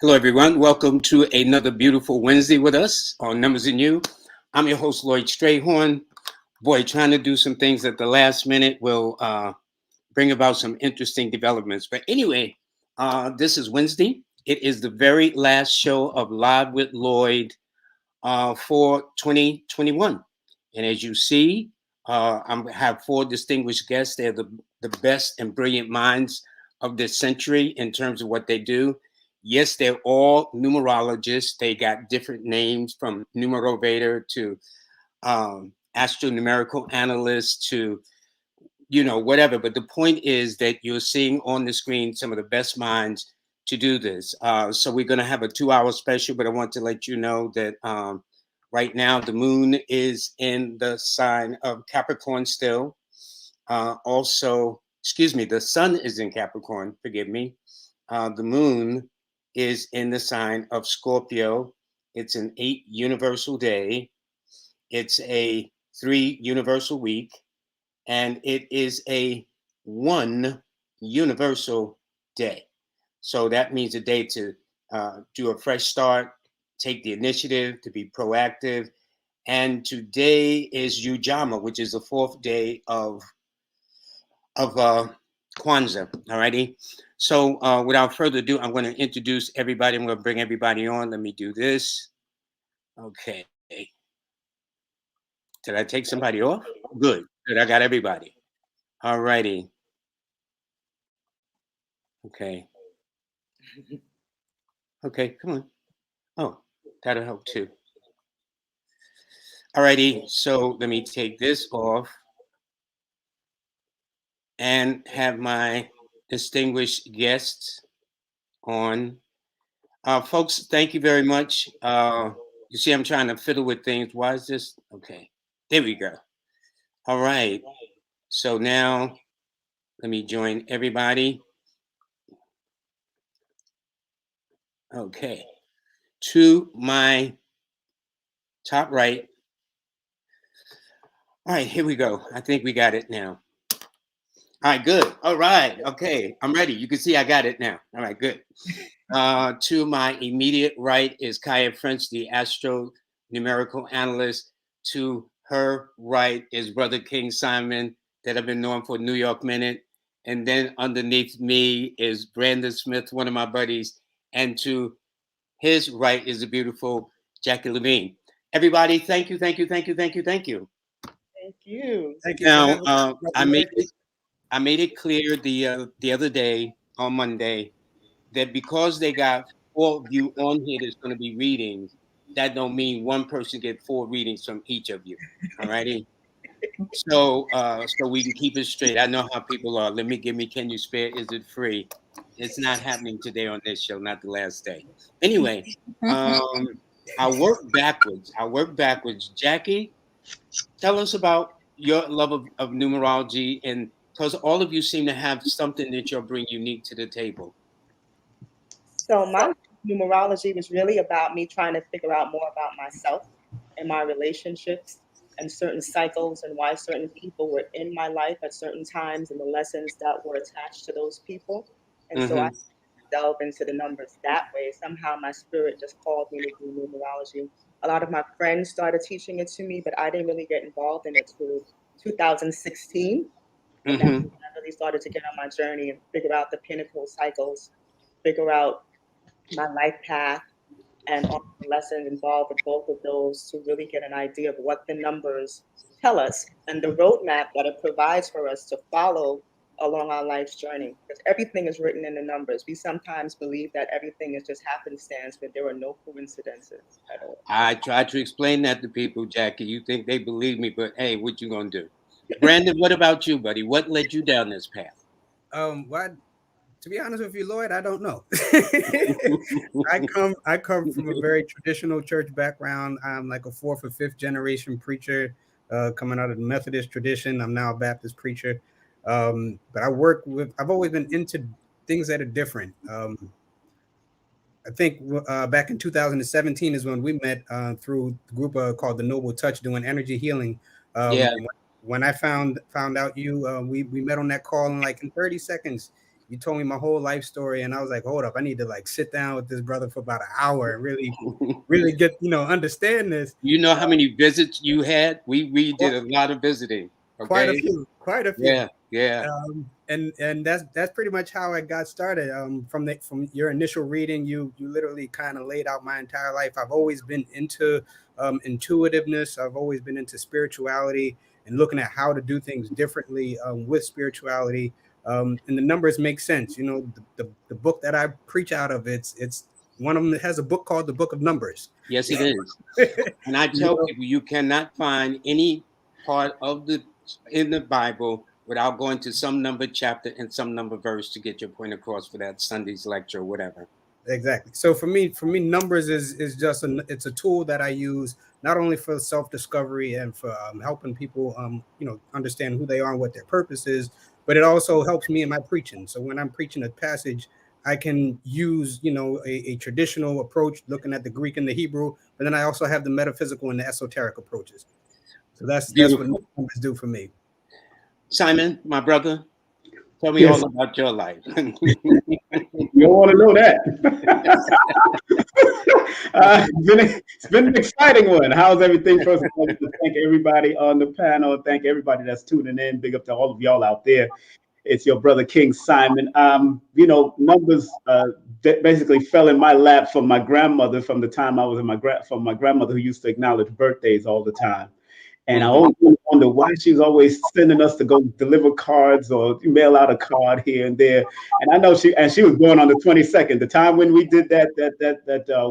Hello, everyone. Welcome to another beautiful Wednesday with us on Numbers and You. I'm your host, Lloyd Strayhorn. Boy, trying to do some things at the last minute will bring about some interesting developments. But anyway, this is Wednesday. It is the very last show of Live with Lloyd for 2021. And as you see, I have four distinguished guests. They're the best and brilliant minds of this century in terms of what they do. Yes, they're all numerologists. They got different names from numerovator to astronumerical analyst to whatever. But the point is that you're seeing on the screen some of the best minds to do this. So we're going to have a 2-hour special, but I want to let you know that right now the moon is in the sign of Capricorn still. Also, excuse me, the sun is in Capricorn. Forgive me. The moon is in the sign of Scorpio. It's an 8 universal day. It's a 3 universal week. And it is a 1 universal day. So that means a day to do a fresh start, take the initiative, to be proactive. And today is Ujama, which is the 4th day of Kwanzaa. All righty. So without further ado, I'm going to introduce everybody. I'm going to bring everybody on. Let me do this. Okay. Did I take somebody off? Good. Good. I got everybody. All righty. Okay. Okay, come on. Oh, that'll help too. All righty. So let me take this off and have my distinguished guests on. Folks, thank you very much. You see, I'm trying to fiddle with things. Why is this? Okay, there we go. All right. So now let me join everybody. Okay. To my top right. All right, here we go. I think we got it now. All right, good. All right. Okay, I'm ready. You can see I got it now. All right, good. To my immediate right is Kaya French, the astro numerical analyst. To her right is Brother King Simon, that I've been knowing for New York Minute. And then underneath me is Brandon Smith, one of my buddies. And to his right is the beautiful Jacquii Leveine. Everybody, thank you, thank you, thank you, thank you, thank you. Thank you. Thank you. Now, I made it clear the other day on Monday that because they got 4 of you on here, there's going to be readings. That don't mean one person get 4 readings from each of you. All righty. So we can keep it straight. I know how people are. Can you spare? Is it free? It's not happening today on this show, not the last day. Anyway, I'll work backwards. Jacquii, tell us about your love of numerology, and because all of you seem to have something that you'll bring unique to the table. So my numerology was really about me trying to figure out more about myself and my relationships and certain cycles and why certain people were in my life at certain times and the lessons that were attached to those people. And so I delve into the numbers that way. Somehow my spirit just called me to do numerology. A lot of my friends started teaching it to me, but I didn't really get involved in it till 2016. And that's when I really started to get on my journey and figure out the pinnacle cycles, figure out my life path, and all the lessons involved with both of those to really get an idea of what the numbers tell us and the roadmap that it provides for us to follow along our life's journey. Because everything is written in the numbers. We sometimes believe that everything is just happenstance, but there are no coincidences at all. I try to explain that to people, Jacquii. You think they believe me, but hey, what you gonna do? Brandon, what about you, buddy? What led you down this path? Well, to be honest with you, Lloyd, I don't know. I come from a very traditional church background. I'm like a 4th or 5th generation preacher, coming out of the Methodist tradition. I'm now a Baptist preacher. But I've always been into things that are different. I think back in 2017 is when we met through the group called the Noble Touch, doing energy healing. Yeah. When I found out you, we met on that call, and like in 30 seconds, you told me my whole life story, and I was like, hold up, I need to like sit down with this brother for about an hour and really get, understand this. You know how many visits you had? We did Quite, a lot of visiting. quite a Okay. few, quite a few. Yeah. Yeah. And that's pretty much how I got started. From your initial reading, you literally kind of laid out my entire life. I've always been into intuitiveness. I've always been into spirituality and looking at how to do things differently with spirituality. And the numbers make sense. The book that I preach out of, it's one of them that has a book called the Book of Numbers. Yes, it is. And I You tell know, people you cannot find any part of in the Bible without going to some number chapter and some number verse to get your point across for that Sunday's lecture or whatever. Exactly. So for me, numbers is just it's a tool that I use not only for self-discovery and for helping people understand who they are and what their purpose is, but it also helps me in my preaching. So when I'm preaching a passage, I can use a traditional approach looking at the Greek and the Hebrew, but then I also have the metaphysical and the esoteric approaches. So that's what Beautiful. numbers do for me. Simon, my brother, tell me Yes. all about your life. You don't want to know that. It's been an exciting one. How's everything? First of all, thank everybody on the panel. Thank everybody that's tuning in. Big up to all of y'all out there. It's your brother King Simon. Numbers basically fell in my lap from my grandmother from the time I was from my grandmother who used to acknowledge birthdays all the time. And I always wonder why she's always sending us to go deliver cards or mail out a card here and there. And I know she was born on the 22nd, the time when we did that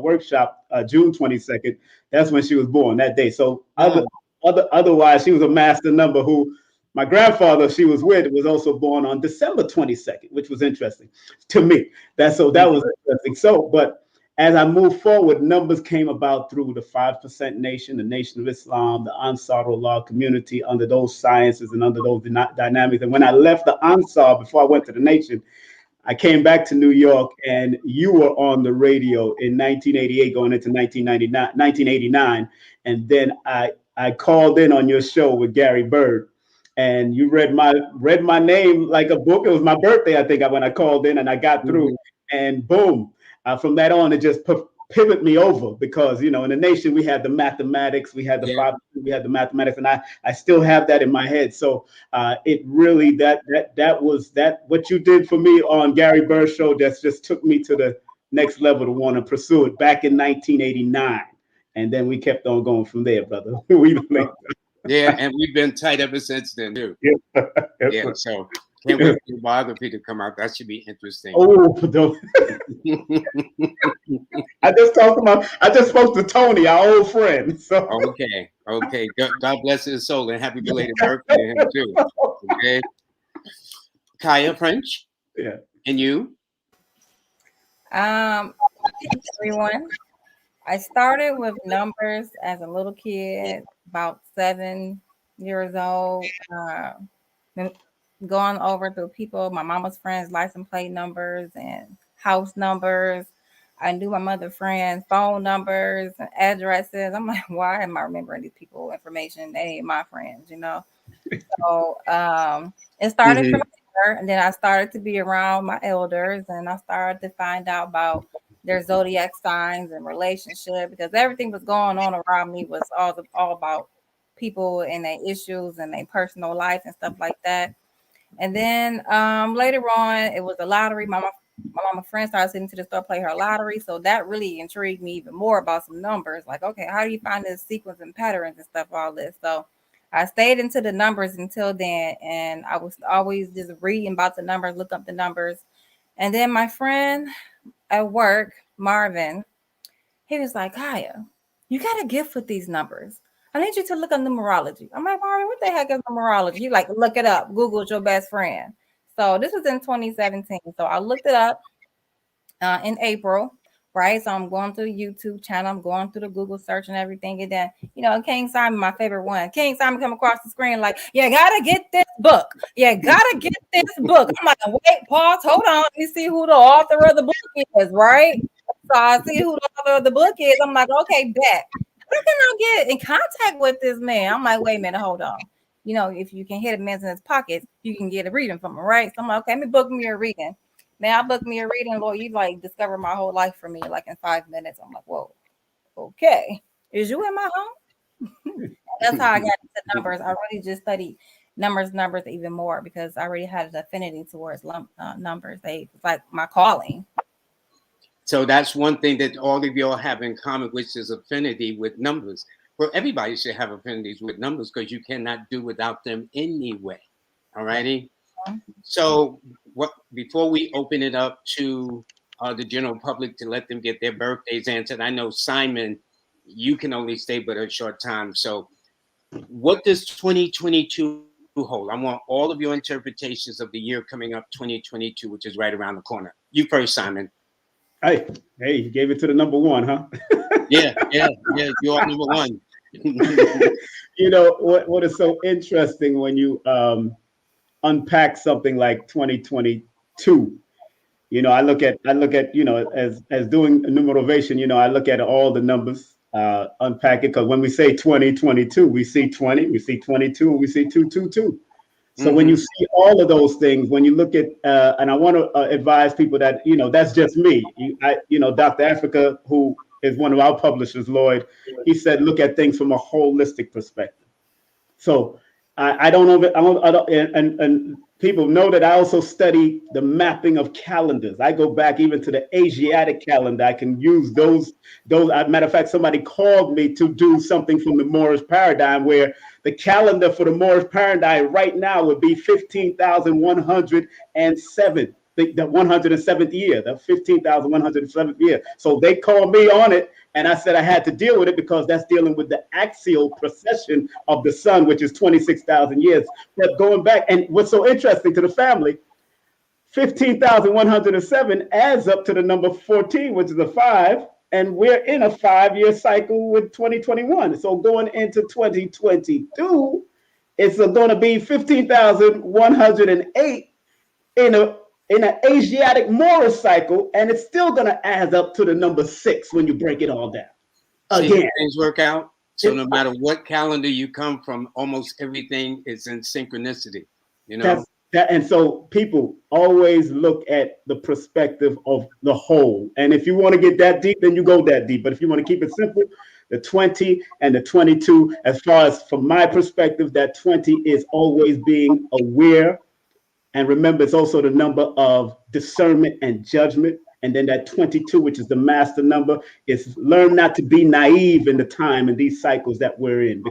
workshop, June 22nd. That's when she was born that day. So otherwise, she was a master number who my grandfather she was with was also born on December 22nd, which was interesting to me. That was interesting. So, but as I move forward, numbers came about through the 5% Nation, the Nation of Islam, the Ansarullah community under those sciences and under those dynamics. And when I left the Ansar before I went to the Nation, I came back to New York and you were on the radio in 1988 going into 1989. And then I called in on your show with Gary Bird. And you read my name like a book. It was my birthday, I think, when I called in and I got through. And boom. From that on, it just pivot me over because in the Nation we had the mathematics, we had the mathematics, and I still have that in my head. So it really that was what you did for me on Gary Bird's show just took me to the next level to want to pursue it back in 1989, and then we kept on going from there, brother. Yeah, and we've been tight ever since then too. Yeah, so. Can't wait for your biography to come out. That should be interesting. Oh, I just spoke to Tony, our old friend. So okay. God bless his soul and happy belated birthday to him too. Okay, Kaya French. Yeah. And you? Everyone. I started with numbers as a little kid, about 7 years old. Going over through people, my mama's friends' license plate numbers and house numbers. I knew my mother's friends' phone numbers and addresses. I'm like, why am I remembering these people information? They ain't my friends, So it started from there, and then I started to be around my elders, and I started to find out about their zodiac signs and relationship because everything was going on around me was all about people and their issues and their personal life and stuff like that. And then later on, it was a lottery. My mama friend started sitting to the store play her lottery. So that really intrigued me even more about some numbers. Like, okay, how do you find this sequence and patterns and stuff, all this? So I stayed into the numbers until then. And I was always just reading about the numbers, look up the numbers. And then my friend at work, Marvin, he was like, Kaya, you got a gift with these numbers. I need you to look up numerology. I'm like, Marvin, what the heck is numerology? You like, look it up. Google's your best friend. So this was in 2017. So I looked it up in April, right? So I'm going through the YouTube channel. I'm going through the Google search and everything. And then, King Simon, my favorite one. King Simon come across the screen like, you gotta get this book. You gotta get this book. I'm like, wait, pause, hold on. Let me see who the author of the book is, right? So I see who the author of the book is. I'm like, okay, bet. Where can I get in contact with this man? I'm like, wait a minute, hold on. If you can hit a man in his pocket, you can get a reading from him, right? So I'm like, okay, let me book me a reading. Now book me a reading, Lord. You like discover my whole life for me, like in 5 minutes. I'm like, whoa, okay. Is you in my home? That's how I got into numbers. I really just studied numbers even more because I already had an affinity towards numbers. They it's like my calling. So that's one thing that all of y'all have in common, which is affinity with numbers. Well, everybody should have affinities with numbers because you cannot do without them anyway. All righty. So, what before we open it up to the general public to let them get their birthdays answered, I know Simon, you can only stay but a short time. So, what does 2022 hold? I want all of your interpretations of the year coming up, 2022, which is right around the corner. You first, Simon. Hey, you gave it to the number one, huh? Yeah. You are number one. You know what is so interesting when you unpack something like 2022. You know, I look at as doing numeration. You know, I look at all the numbers, unpack it because when we say 2022, we see 20, we see 22, and we see 222. So when you see all of those things, when you look at, and I want to advise people that, that's just me. Dr. Africa, who is one of our publishers, Lloyd, he said, look at things from a holistic perspective. So I don't know, and people know that I also study the mapping of calendars. I go back even to the Asiatic calendar. I can use those. Matter of fact, somebody called me to do something from the Moorish paradigm, where the calendar for the Moorish paradigm right now would be 15,107. The 107th year, the 15,107th year. So they called me on it, and I said I had to deal with it because that's dealing with the axial precession of the sun, which is 26,000 years. But going back, and what's so interesting to the family, 15,107 adds up to the number 14, which is a 5, and we're in a 5-year cycle with 2021. So going into 2022, it's going to be 15,108 in an Asiatic Moorish cycle, and it's still going to add up to the number 6 when you break it all down. See how things work out. So no matter what calendar you come from, almost everything is in synchronicity. And so people always look at the perspective of the whole. And if you want to get that deep, then you go that deep. But if you want to keep it simple, the 20 and the 22, as far as from my perspective, that 20 is always being aware. And remember, it's also the number of discernment and judgment. And then that 22, which is the master number, is learn not to be naive in the time and these cycles that we're in,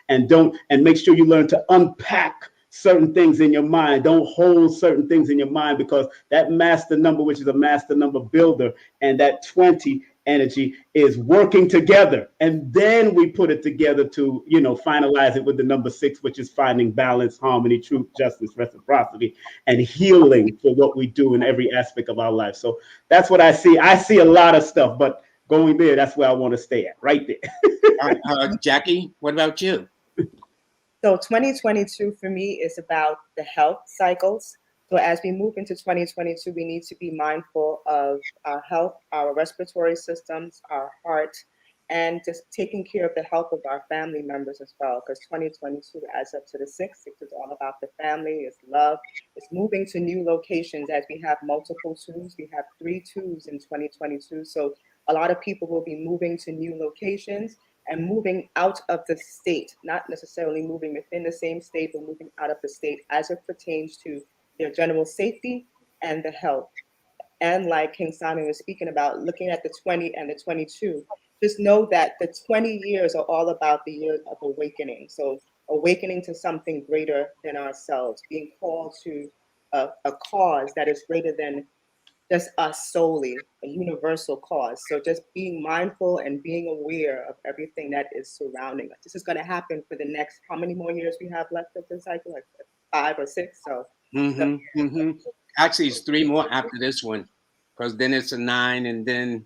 and make sure you learn to unpack certain things in your mind. Don't hold certain things in your mind, because that master number, which is a master number builder, and that 20 energy is working together. And then we put it together to, finalize it with the number 6, which is finding balance, harmony, truth, justice, reciprocity, and healing for what we do in every aspect of our life. So that's what I see. I see a lot of stuff, but going there, that's where I want to stay at, right there. Jacquii, what about you? So 2022 for me is about the health cycles. So as we move into 2022, we need to be mindful of our health, our respiratory systems, our heart, and just taking care of the health of our family members as well. Because 2022 adds up to the 6. 6 is all about the family, it's love, it's moving to new locations. As we have multiple 2s, we have 3 2s in 2022. So a lot of people will be moving to new locations and moving out of the state, not necessarily moving within the same state, but moving out of the state as it pertains to their general safety and the health. And like King Simon was speaking about, looking at the 20 and the 22, just know that the 20 years are all about the years of awakening. So awakening to something greater than ourselves, being called to a cause that is greater than just us solely, a universal cause. So just being mindful and being aware of everything that is surrounding us. This is going to happen for the next, how many more years we have left of the cycle? Like 5 or 6. So actually, it's 3 more after this one, because then it's a 9, and then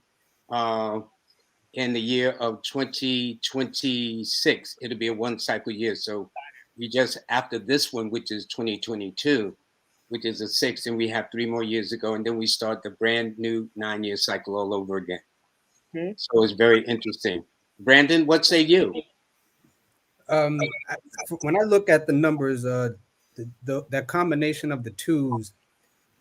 in the year of 2026, it'll be a 1 cycle year. So we just after this one, which is 2022, which is a 6, and we have 3 more years to go, and then we start the brand new 9-year cycle all over again. So it's very interesting. Brandon, what say you? When I look at the numbers, that combination of the 2s,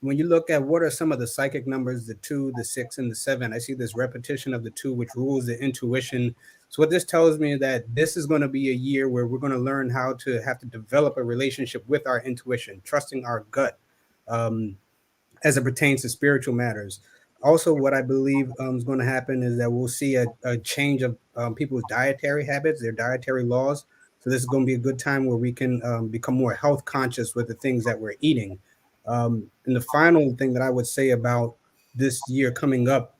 when you look at what are some of the psychic numbers, the 2, the 6, and the 7, I see this repetition of the 2, which rules the intuition. So what this tells me is that this is going to be a year where we're going to learn how to have to develop a relationship with our intuition, trusting our gut. As it pertains to spiritual matters. Also, what I believe is going to happen is that we'll see a change of people's dietary habits, their dietary laws. So this is going to be a good time where we can become more health conscious with the things that we're eating. And the final thing that I would say about this year coming up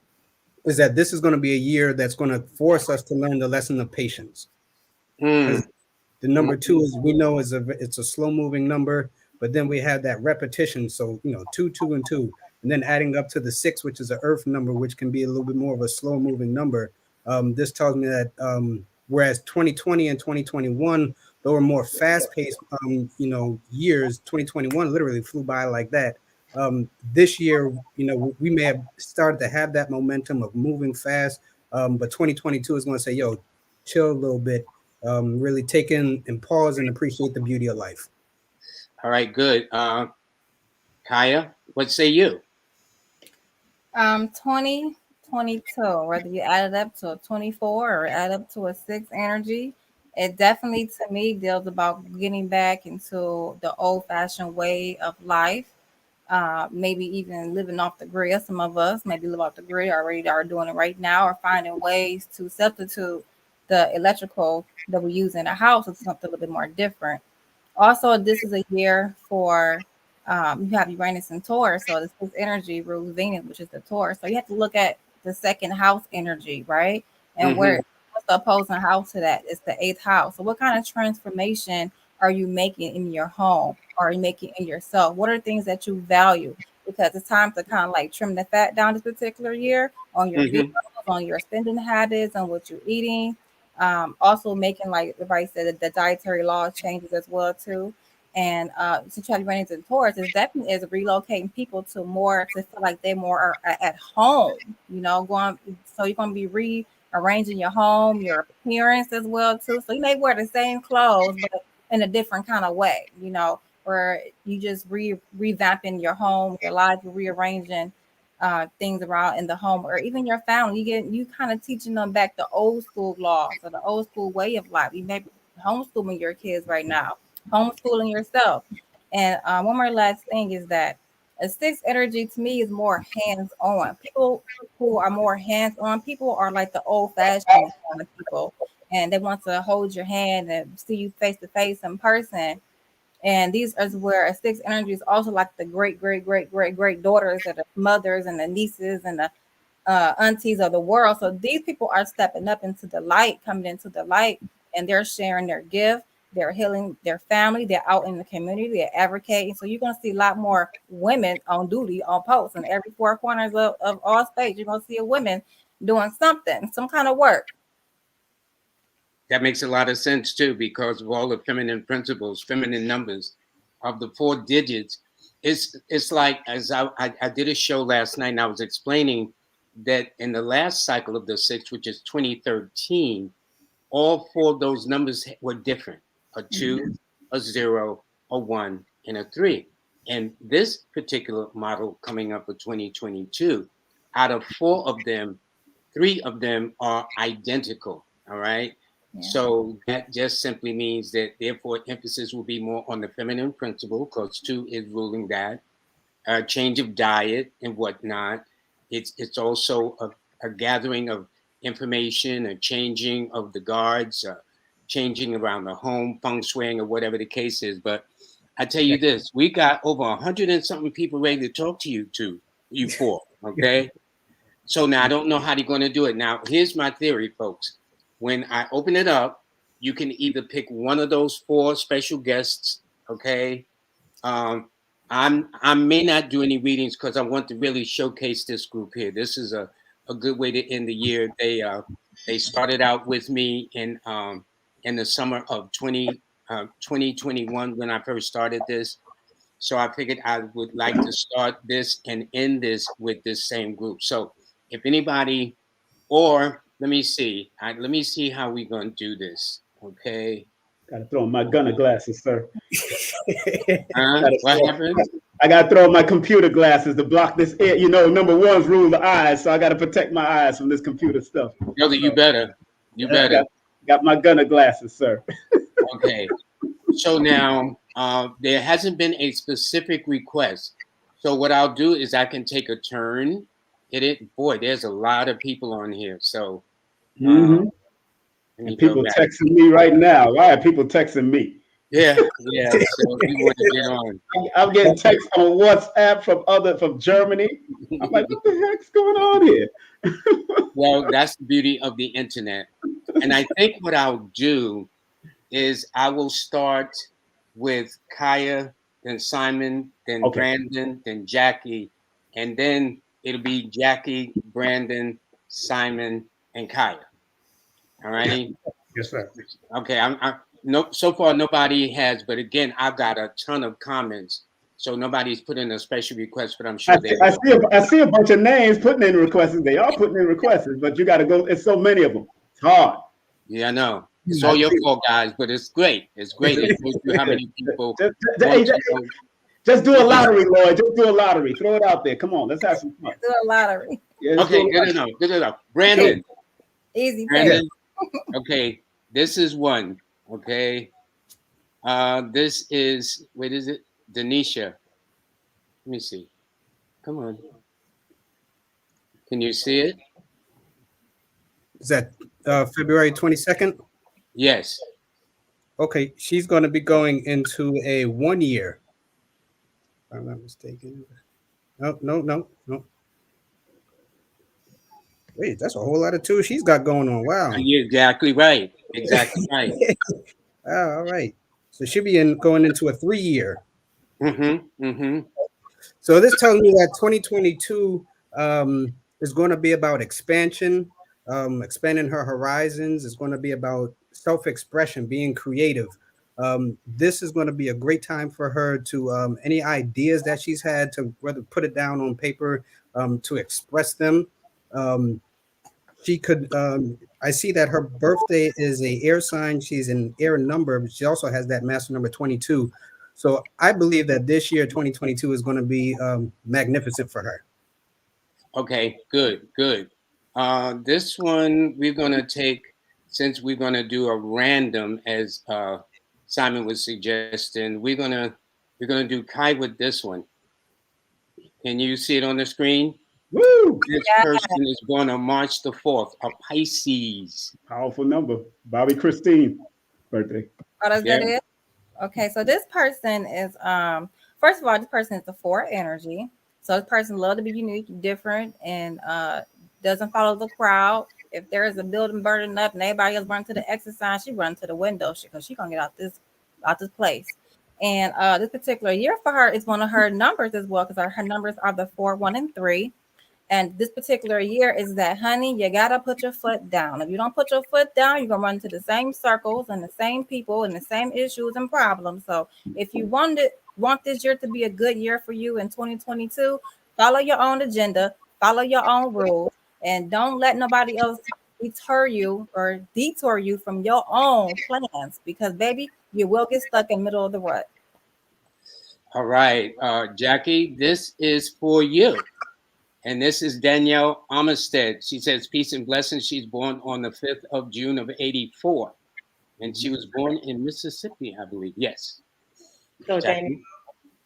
is that this is going to be a year that's going to force us to learn the lesson of patience. Mm. The number 2 is, we know, it's a slow moving number, but then we have that repetition. So, 2, 2, and 2, and then adding up to the 6, which is an earth number, which can be a little bit more of a slow moving number. This tells me that whereas 2020 and 2021, they were more fast paced, years. 2021 literally flew by like that. This year, we may have started to have that momentum of moving fast, but 2022 is going to say, yo, chill a little bit, really take in and pause and appreciate the beauty of life. All right, good. Kaya, what say you? 2022, whether you add it up to a 24 or add up to a 6 energy, it definitely to me deals about getting back into the old-fashioned way of life. Maybe even living off the grid. Some of us maybe live off the grid already, are doing it right now, or finding ways to substitute the electrical that we use in the house with something a little bit more different. Also, this is a year for you have Uranus and Taurus, so this is energy rules Venus, which is the Taurus. So you have to look at the second house energy, right? And Mm-hmm. what's the opposing house to that? It's the eighth house. So what kind of transformation are you making in your home? Are you making in yourself? What are things that you value? Because it's time to kind of like trim the fat down this particular year on your bills, Mm-hmm. on your spending habits, on what you're eating. Also making, like everybody said, the dietary law changes as well too. And since you have running into Taurus, is definitely is relocating people to more to feel like they more are at home. Going, so you're gonna be rearranging your home, your appearance as well too. So you may wear the same clothes, but in a different kind of way. Where you just revamping your home, your life, you're rearranging things around in the home, or even your family. You kind of teaching them back the old school laws or the old school way of life. You may be homeschooling your kids right now, homeschooling yourself. And one more last thing is that a 6 energy to me is more hands on. People who are more hands on, people are like the old fashioned kind of people, and they want to hold your hand and see you face to face in person. And these is where a 6 energy is also like the great, great, great, great, great daughters and the mothers and the nieces and the aunties of the world. So these people are stepping up into the light, coming into the light, and they're sharing their gift. They're healing their family. They're out in the community. They're advocating. So you're going to see a lot more women on duty, on posts, in every four corners of all states. You're going to see a woman doing something, some kind of work. That makes a lot of sense too, because of all the feminine principles, feminine numbers of the 4 digits. It's like, as I did a show last night and I was explaining that in the last cycle of the 6, which is 2013, all 4 of those numbers were different: a 2, a 0, a 1, and a 3. And this particular model coming up for 2022, out of 4 of them, 3 of them are identical. All right. Yeah. So that just simply means that therefore emphasis will be more on the feminine principle, because 2 is ruling that. Change of diet and whatnot. It's also a gathering of information, a changing of the guards, changing around the home, feng shuiing, or whatever the case is. But I tell you this, we got over 100 and something people ready to talk to you 4. Okay. So now I don't know how they're going to do it. Now, here's my theory, folks. When I open it up, you can either pick one of those 4 special guests. Okay. I may not do any readings because I want to really showcase this group here. This is a good way to end the year. They started out with me in the summer of 2021 when I first started this. So I figured I would like to start this and end this with this same group. So if anybody, or let me see, let me see how we're going to do this. Okay. Got to throw on my gunner glasses, sir. What happened? I got to throw on my computer glasses to block this air. You know, number one's rule the eyes, so I got to protect my eyes from this computer stuff. Brother, you better. You Yeah, better. got my gunner glasses, sir. Okay. So now there hasn't been a specific request. So what I'll do is I can take a turn. Boy, there's a lot of people on here. So Mm-hmm. let me And go people back. texting me right now. Why are people texting me? Yeah. So we want to get on. I'm getting texts on WhatsApp from Germany. I'm like, what the heck's going on here? Well, that's the beauty of the internet. And I think what I'll do is I will start with Kaya, then Simon, then Okay. Brandon, then Jacquii, and then it'll be Jacquii, Brandon, Simon, and Kaya. All righty. Yes, sir. Okay. No. So far, nobody has. But again, I've got a ton of comments, so nobody's put in a special request. But I'm sure they. I see a bunch of names putting in requests. They are putting in requests, but you got to go. It's so many of them. It's hard. Yeah, I know. It's all your fault, guys, but it's great. It's great. It shows you how many people. Just do a lottery, Lloyd. Just do a lottery. Throw it out there. Come on, let's have some fun. Do a lottery. Yeah, Okay, good enough. Good enough. Brandon. Easy. Brandon. Okay, this is one. Okay. This is, what is it? Denisha. Let me see. Come on. Can you see it? Is that February 22nd? Yes. Okay, she's going to be going into a 1 year. If I'm not mistaken. No. Wait, that's a whole lot of two she's got going on. Wow. You're exactly right. Exactly right. Oh, all right. So she'll be going into a 3 year. So this tells me that 2022 is going to be about expansion, expanding her horizons. It's going to be about self-expression, being creative. This is going to be a great time for her to any ideas that she's had to whether put it down on paper to express them. She could. I see that her birthday is a air sign. She's an air number, but she also has that master number 22. So I believe that this year, 2022, is going to be magnificent for her. Okay, good. This one we're going to take, since we're going to do a random, as Simon was suggesting, we're going to do Kai with this one. Can you see it on the screen? Woo! This person is born on March the 4th, a Pisces. Powerful number. Bobby Christine birthday. Oh, that it? Okay, so this person is first of all, this person is the 4 energy. So this person loves to be unique, different, and doesn't follow the crowd. If there is a building burning up and everybody else run to the exit sign, she run to the window because she's gonna get out this place. And this particular year for her is one of her numbers as well, because her numbers are the 4, 1, and 3. And this particular year is that, honey, you gotta put your foot down. If you don't put your foot down, you're gonna run into the same circles and the same people and the same issues and problems. So if you want this year to be a good year for you in 2022, follow your own agenda, follow your own rules, and don't let nobody else deter you from your own plans, because baby, you will get stuck in the middle of the rut. All right, Jacquii, this is for you. And this is Danielle Armistead. She says, peace and blessings. She's born on the 5th of June of 84. And she was born in Mississippi, I believe. Yes. So, Danielle,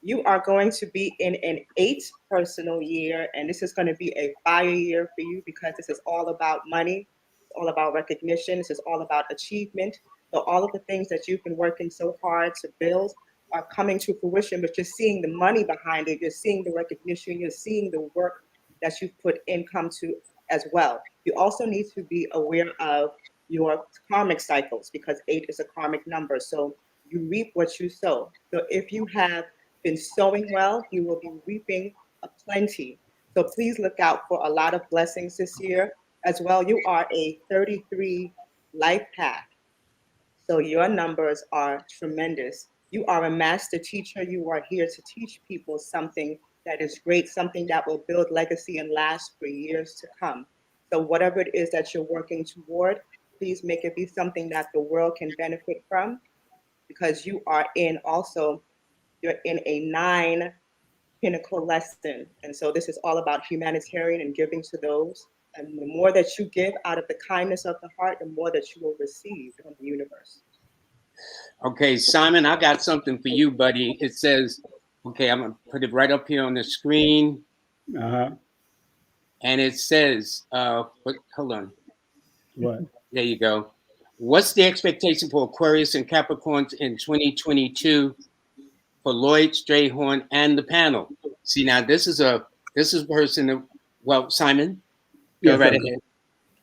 you are going to be in an 8 personal year. And this is going to be a fire year for you, because this is all about money. It's all about recognition. This is all about achievement. So all of the things that you've been working so hard to build are coming to fruition, but you're seeing the money behind it. You're seeing the recognition. You're seeing the work that you've put income to as well. You also need to be aware of your karmic cycles, because 8 is a karmic number. So you reap what you sow. So if you have been sowing well, you will be reaping a plenty. So please look out for a lot of blessings this year as well. You are a 33 life path. So your numbers are tremendous. You are a master teacher. You are here to teach people something that is great, something that will build legacy and last for years to come. So whatever it is that you're working toward, please make it be something that the world can benefit from, because you're in a 9 pinnacle lesson. And so this is all about humanitarian and giving to those. And the more that you give out of the kindness of the heart, the more that you will receive from the universe. Okay, Simon, I got something for you, buddy. It says, okay, I'm gonna put it right up here on the screen. Uh-huh. And it says, hold on. What? There you go. What's the expectation for Aquarius and Capricorns in 2022 for Lloyd Strayhorn and the panel? See, now this is a person that, well, Simon, go Yes, right sir. ahead.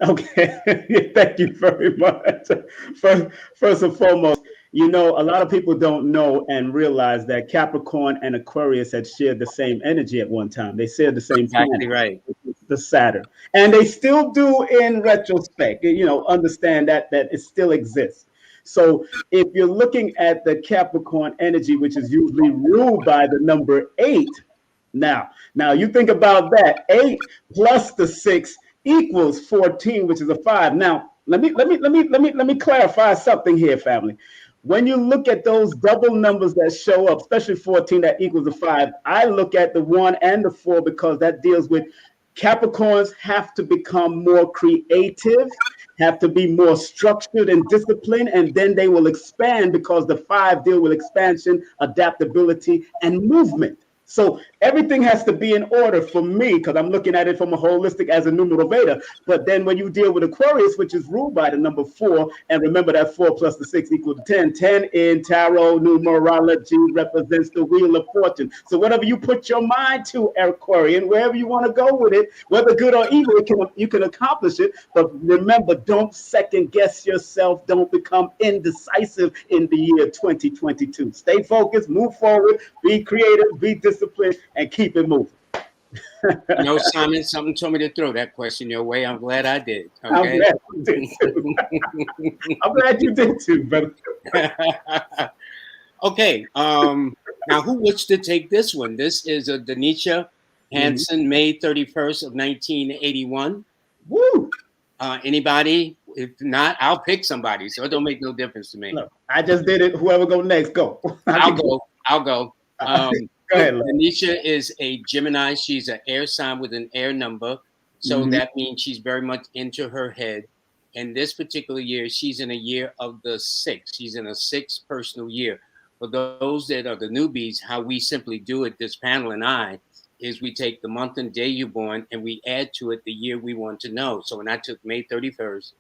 Okay, thank you very much. First and foremost, you know, a lot of people don't know and realize that Capricorn and Aquarius had shared the same energy at one time. They shared the same Exactly planet, right. the Saturn, and they still do in retrospect. You know, understand that it still exists. So if you're looking at the Capricorn energy, which is usually ruled by the number 8, now you think about that. 8 plus the 6 equals 14, which is a 5. Now, let me clarify something here, family. When you look at those double numbers that show up, especially 14 that equals a 5, I look at the 1 and the 4 because that deals with Capricorns have to become more creative, have to be more structured and disciplined, and then they will expand because the 5 deal with expansion, adaptability, and movement. So everything has to be in order for me because I'm looking at it from a holistic as a numeral beta. But then when you deal with Aquarius, which is ruled by the number 4, and remember that 4 plus the 6 equals 10. 10 in tarot numerology represents the wheel of fortune. So whatever you put your mind to, Aquarian, wherever you want to go with it, whether good or evil, you can accomplish it. But remember, don't second guess yourself. Don't become indecisive in the year 2022. Stay focused, move forward, be creative, be disciplined, and keep it moving. You know, Simon, something told me to throw that question your way. I'm glad I did. I'm Okay. glad you did too. I'm glad you did too, brother. Okay. Now, who wished to take this one? This is a Denisha Hansen, May 31st of 1981. Woo! Anybody? If not, I'll pick somebody. So it don't make no difference to me. Look, I just did it. Whoever go next, go. I'll go. Go ahead, Lord. Denisha is a Gemini. She's an air sign with an air number. So that means she's very much into her head. And this particular year, she's in a year of the 6. She's in a 6 personal year. For those that are the newbies, how we simply do it, this panel and I, is we take the month and day you're born and we add to it the year we want to know. So when I took May 31st,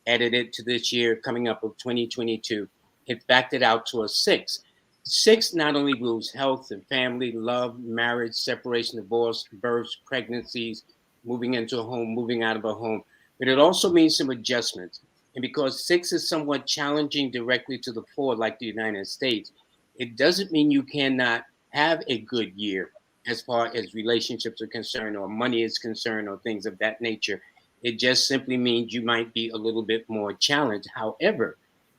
added it to this year coming up of 2022, it backed it out to a 6. 6 not only rules health and family, love, marriage, separation, divorce, births, pregnancies, moving into a home, moving out of a home, but it also means some adjustments. And because 6 is somewhat challenging directly to the 4, like the United States, it doesn't mean you cannot have a good year as far as relationships are concerned or money is concerned or things of that nature. It just simply means you might be a little bit more challenged. However,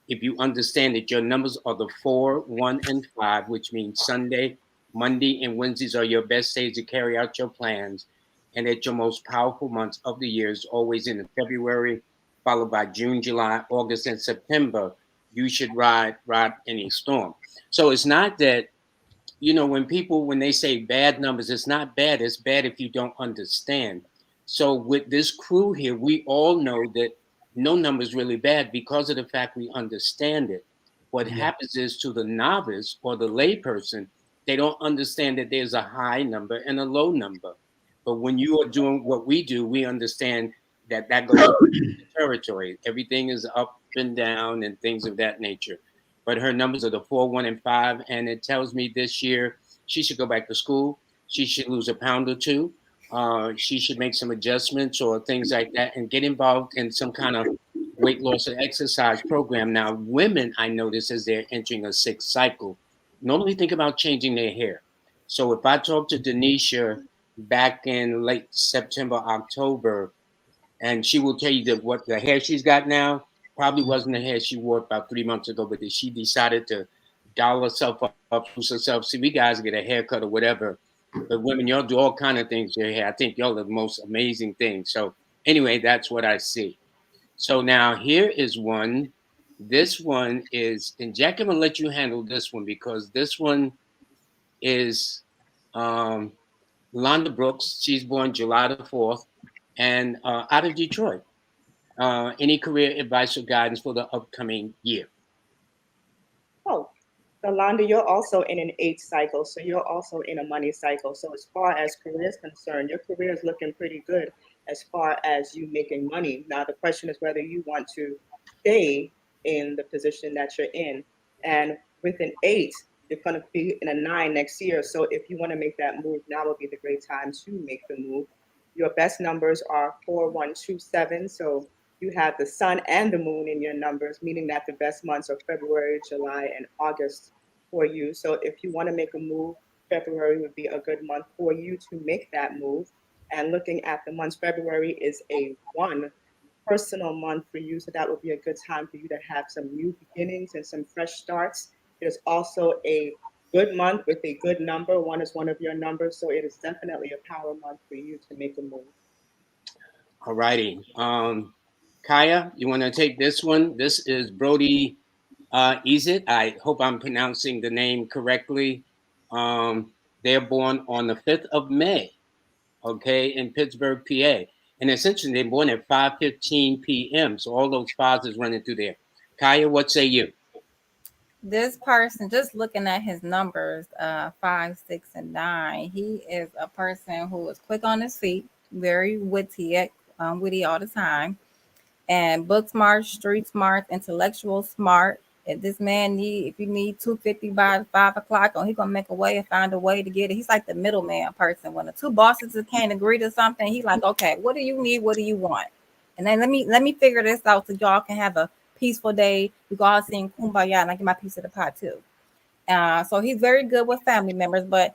if you understand that your numbers are the 4, 1, and 5, which means Sunday, Monday, and Wednesdays are your best days to carry out your plans, and that your most powerful months of the year is always in February, followed by June, July, August, and September, you should ride any storm. So it's not that, you know, when they say bad numbers, it's not bad. It's bad if you don't understand. So with this crew here, we all know that no number is really bad because of the fact we understand it. What happens is to the novice or the layperson, they don't understand that there's a high number and a low number. But when you are doing what we do, we understand that goes with the territory. Everything is up and down and things of that nature. But her numbers are the 4, 1, and 5, and it tells me this year she should go back to school. She should lose a pound or two. She should make some adjustments or things like that and get involved in some kind of weight loss or exercise program. Now, women, I notice as they're entering a 6th cycle, normally think about changing their hair. So if I talk to Denisha back in late September, October, and she will tell you that what the hair she's got now probably wasn't the hair she wore about 3 months ago, but that she decided to doll herself up, spruce herself. See, we guys get a haircut or whatever, but women, y'all do all kind of things to your hair. I think y'all are the most amazing things. So anyway, that's what I see. So now here is one. This one is, and Jacquie, I'm gonna let you handle this one because this one is Londa Brooks, she's born July the 4th, and out of Detroit. Any career advice or guidance for the upcoming year? Oh, Yolanda, you're also in an 8 cycle, so you're also in a money cycle. So as far as career is concerned, your career is looking pretty good as far as you making money. Now the question is whether you want to stay in the position that you're in. And with an 8, you're going to be in a 9 next year. So if you want to make that move, now would be the great time to make the move. Your best numbers are 4127. So you have the sun and the moon in your numbers, meaning that the best months are February, July, and August for you. So if you want to make a move, February would be a good month for you to make that move. And looking at the months, February is a 1 personal month for you. So that would be a good time for you to have some new beginnings and some fresh starts. It is also a good month with a good number. 1 is one of your numbers. So it is definitely a power month for you to make a move. All righty. Kaya, you want to take this one? This is Brody Ezit. I hope I'm pronouncing the name correctly. They're born on the 5th of May, okay, in Pittsburgh, PA. And essentially, they're born at 5:15 p.m. So all those fives is running through there. Kaya, what say you? This person, just looking at his numbers, 5, 6, and 9, he is a person who is quick on his feet, very witty all the time, and book smart, street smart, intellectual smart. If this man if you need 250 by 5 o'clock, he's gonna make a way and find a way to get it. He's like the middleman person. When the two bosses can't agree to something, he's like, okay, what do you need? What do you want? And then let me figure this out so y'all can have a peaceful day. We go out sing kumbaya, and I get my piece of the pie too. So he's very good with family members, but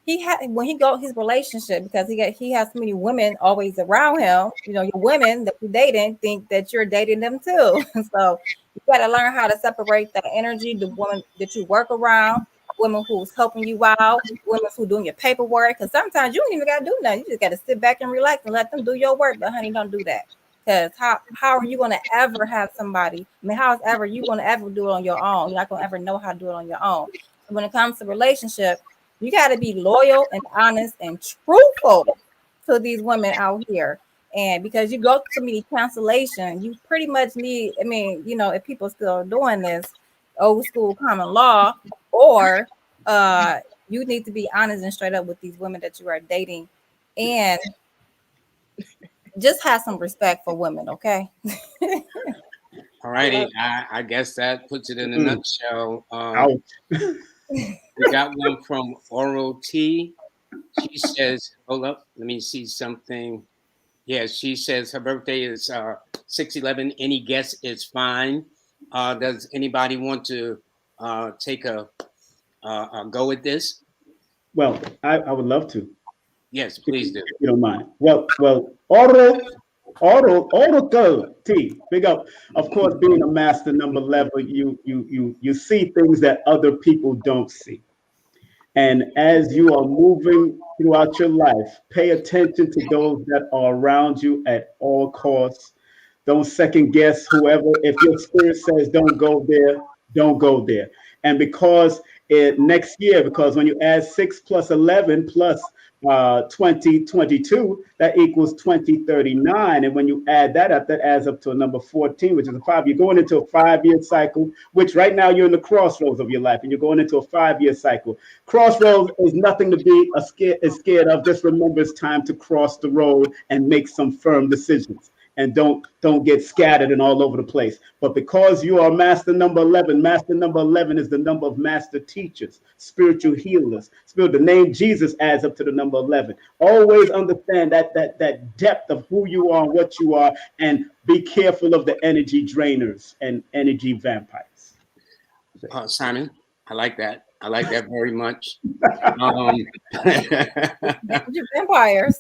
when he go his relationship, because he has so many women always around him. You know, your women that you're dating think that you're dating them too. So you got to learn how to separate that energy. The woman that you work around, women who's helping you out, women who doing your paperwork. Because sometimes you don't even got to do nothing. You just got to sit back and relax and let them do your work. But honey, don't do that. Because how are you going to ever have somebody? I mean, how is ever you going to ever do it on your own? You're not going to ever know how to do it on your own. So when it comes to relationship, you got to be loyal and honest and truthful to these women out here. And because you go to many cancellation, you pretty much need, I mean, you know, if people still doing this old school common law, or you need to be honest and straight up with these women that you are dating, and just have some respect for women, okay? All righty. I guess that puts it in a nutshell. We got one from Oral T. She says, hold up, let me see something. Yeah, she says her birthday is 6/11. Any guess is fine. Does anybody want to take a go at this? Well, I would love to. Yes, please do. If you don't mind. Well, Oracle T, big up. Of course, being a master number level, you see things that other people don't see. And as you are moving throughout your life, pay attention to those that are around you at all costs. Don't second guess whoever. If your spirit says don't go there, don't go there. And because next year, because when you add 6 plus 11 plus 2022, that equals 2039. And when you add that up, that adds up to a number 14, which is a 5. You're going into a 5-year cycle, which right now you're in the crossroads of your life, and you're going into a 5-year cycle. Crossroads is nothing to be scared of. Just remember it's time to cross the road and make some firm decisions. And don't get scattered and all over the place. But because you are master number 11 is the number of master teachers, spiritual healers. The name Jesus adds up to the number 11. Always understand that depth of who you are and what you are, and be careful of the energy drainers and energy vampires. Simon, I like that. I like that very much. Vampires.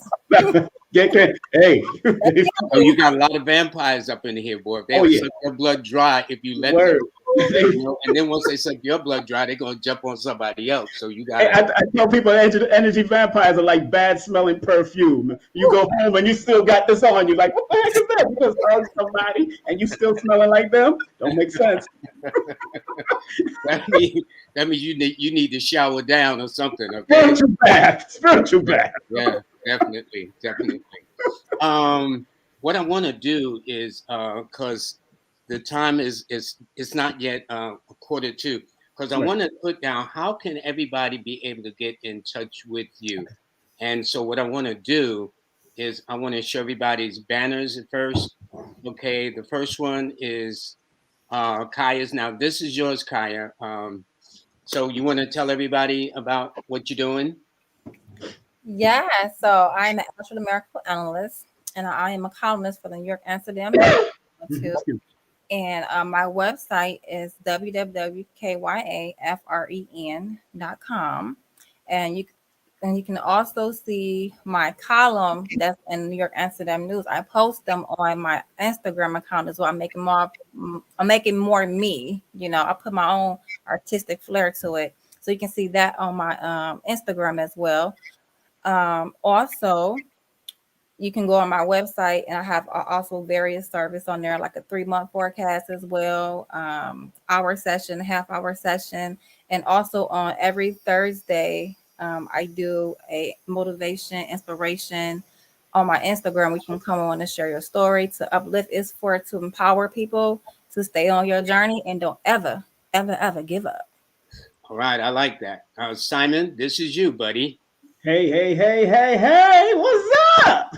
Hey. Oh, you got a lot of vampires up in here, boy. They'll suck your blood dry if you let them. You know, and then once they suck your blood dry, they're gonna jump on somebody else. So you gotta. I tell people energy vampires are like bad smelling perfume. You go home and you still got this on. You're like, what the heck is that? You just hug somebody and you still smelling like them? Don't make sense. that means you need to shower down or something. Okay. Spiritual bath. Spiritual bath. Yeah, definitely. What I want to do is because the time is it's not yet 1:45. Because I want to put down how can everybody be able to get in touch with you. And so what I want to do is I want to show everybody's banners at first. Okay, the first one is Kaya's. Now this is yours, Kaya. So you want to tell everybody about what you're doing? Yeah, so I'm an astronumerical analyst, and I am a columnist for the New York Amsterdam too. And my website is www.kyafren.com, and you can also see my column that's in New York Amsterdam News. I post them on my Instagram account as well. I'm making more me. You know, I put my own artistic flair to it, so you can see that on my Instagram as well. Also, you can go on my website, and I have also various service on there, like a 3-month forecast as well, hour session, half-hour session, and also on every Thursday, I do a motivation, inspiration on my Instagram. We can come on and share your story to uplift. It's to empower people to stay on your journey and don't ever, ever, ever give up. All right, I like that. Simon, this is you, buddy. Hey, what's up?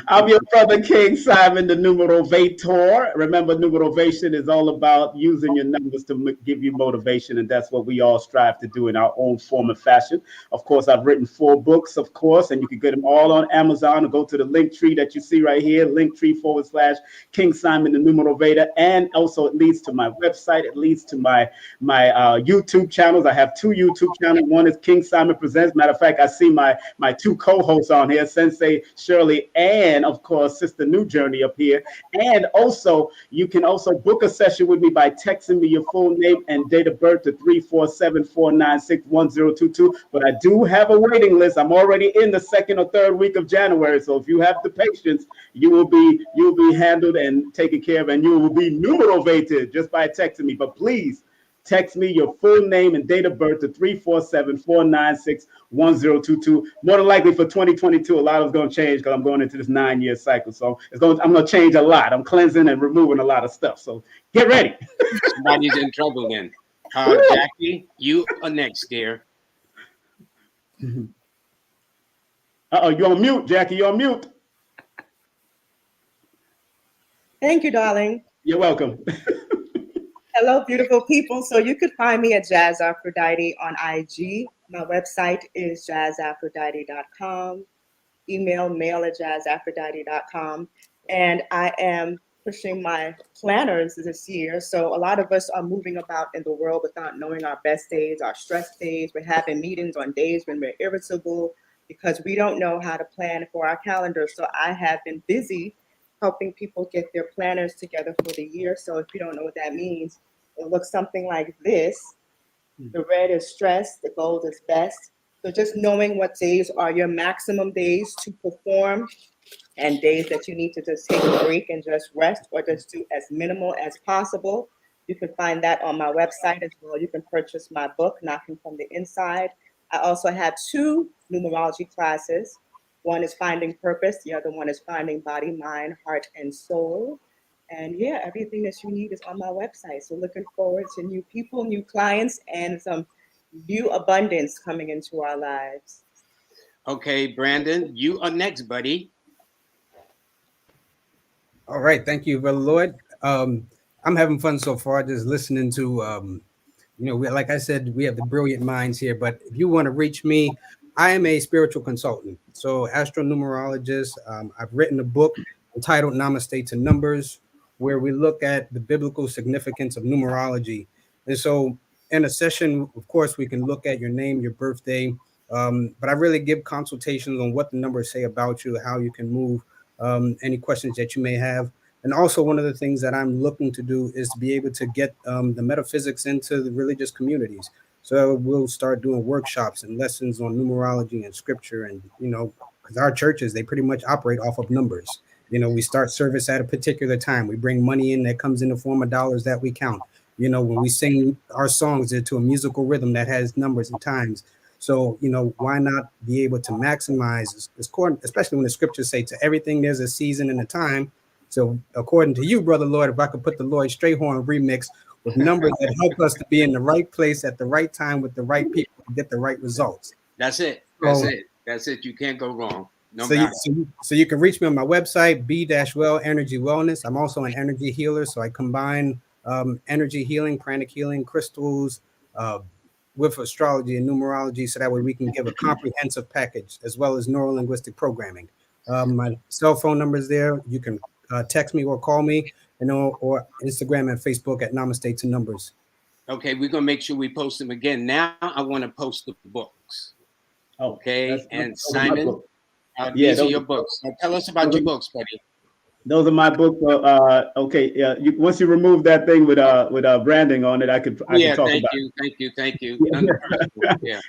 I'm your brother King Simon, the Numerovator. Remember, numerovation is all about using your numbers to give you motivation, and that's what we all strive to do in our own form and fashion. Of course, I've written 4 books, of course, and you can get them all on Amazon or go to the link tree that you see right here, linktree/King Simon, the Numerovator, and also it leads to my website. It leads to my YouTube channels. I have 2 YouTube channels. One is King Simon Presents. Matter of fact, I see my 2 co-hosts on here, Sensei Shirley and of course Sister New Journey up here. And also you can also book a session with me by texting me your full name and date of birth to 347-496-1022. But I do have a waiting list. I'm already in the 2nd or 3rd week of January. So if you have the patience, you'll be handled and taken care of, and you will be numerovated just by texting me. But please text me your full name and date of birth to 347-496-1022. More than likely for 2022, a lot is going to change because I'm going into this 9-year cycle. So I'm going to change a lot. I'm cleansing and removing a lot of stuff. So get ready. Somebody's in trouble then. Jacquii, you are next, dear. Uh-oh, you're on mute, Jacquii. You're on mute. Thank you, darling. You're welcome. Hello, beautiful people. So you could find me at Jazz Aphrodite on IG. My website is jazzaphrodite.com. Email mail@jazzaphrodite.com. And I am pushing my planners this year. So a lot of us are moving about in the world without knowing our best days, our stress days. We're having meetings on days when we're irritable because we don't know how to plan for our calendar. So I have been busy helping people get their planners together for the year. So if you don't know what that means, it looks something like this. The red is stress, the gold is best. So just knowing what days are your maximum days to perform and days that you need to just take a break and just rest or just do as minimal as possible. You can find that on my website as well. You can purchase my book, Knocking from the Inside. I also have 2 numerology classes. One is Finding Purpose. The other one is Finding Body, Mind, Heart, and Soul. And yeah, everything that you need is on my website. So looking forward to new people, new clients, and some new abundance coming into our lives. Okay, Brandon, you are next, buddy. All right, thank you, Brother Lloyd. I'm having fun so far, just listening to, like I said, we have the brilliant minds here. But if you want to reach me, I am a spiritual consultant, so astronumerologist. I've written a book entitled Namaste to Numbers, where we look at the biblical significance of numerology. And so in a session, of course, we can look at your name, your birthday, but I really give consultations on what the numbers say about you, how you can move, any questions that you may have. And also, one of the things that I'm looking to do is to be able to get the metaphysics into the religious communities. So we'll start doing workshops and lessons on numerology and scripture, and because our churches, they pretty much operate off of numbers. We start service at a particular time. We bring money in that comes in the form of dollars that we count. When we sing our songs into a musical rhythm that has numbers and times. So, why not be able to maximize, especially when the scriptures say to everything there's a season and a time. So, according to you, Brother Lloyd, if I could put the Lloyd Strayhorn remix with numbers that help us to be in the right place at the right time with the right people to get the right results. That's it. That's it. That's it. You can't go wrong. No matter. So you can reach me on my website, B-Well Energy Wellness. I'm also an energy healer, so I combine energy healing, pranic healing, crystals, with astrology and numerology, so that way we can give a comprehensive package as well as neuro-linguistic programming. My cell phone number is there. You can text me or call me, or Instagram and Facebook at Namaste to Numbers. Okay, we're gonna make sure we post them again. Now I want to post the books. Okay, and Simon, these are your books. Now tell us about your books, buddy. Those are my books. Okay, yeah. Once you remove that thing with branding on it, I can talk about. Thank you. Yeah.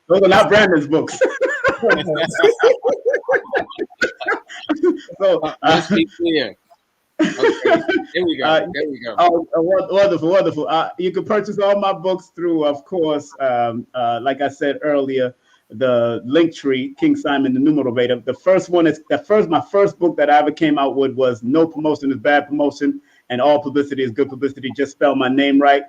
Those are not Brandon's books. So let's be clear. Okay, there we go. Oh, wonderful. You can purchase all my books through, of course, like I said earlier, the Linktree, King Simon, the Numerator. My first book that I ever came out with was No Promotion is Bad Promotion, and All Publicity is Good Publicity. Just spell my name right.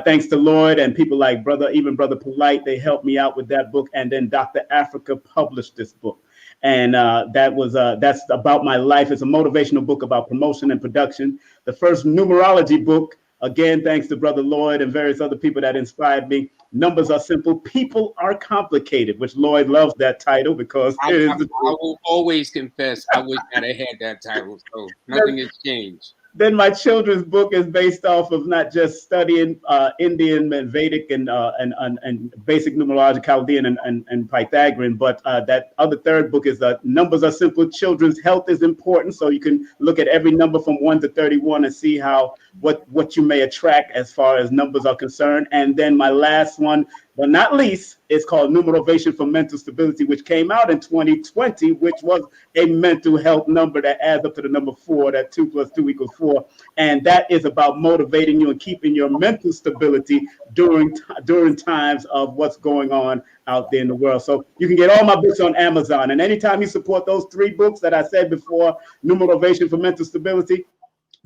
Thanks to Lloyd and people like Brother Polite, they helped me out with that book. And then Dr. Africa published this book. And that's about my life. It's a motivational book about promotion and production. The first numerology book, again, thanks to Brother Lloyd and various other people that inspired me. Numbers are simple, people are complicated, which Lloyd loves that title because I will always confess I wish I'd have had that title. So nothing has changed. Then my children's book is based off of not just studying Indian and Vedic and basic numerology, Chaldean and Pythagorean, but that other third book is Numbers Are Simple. Children's health is important, so you can look at every number from 1 to 31 and see what you may attract as far as numbers are concerned. And then my last one, but not least, it's called Numerovation for Mental Stability, which came out in 2020, which was a mental health number that adds up to the number 4, that 2 plus 2 equals 4. And that is about motivating you and keeping your mental stability during times of what's going on out there in the world. So you can get all my books on Amazon. And anytime you support those 3 books that I said before, Numerovation for Mental Stability,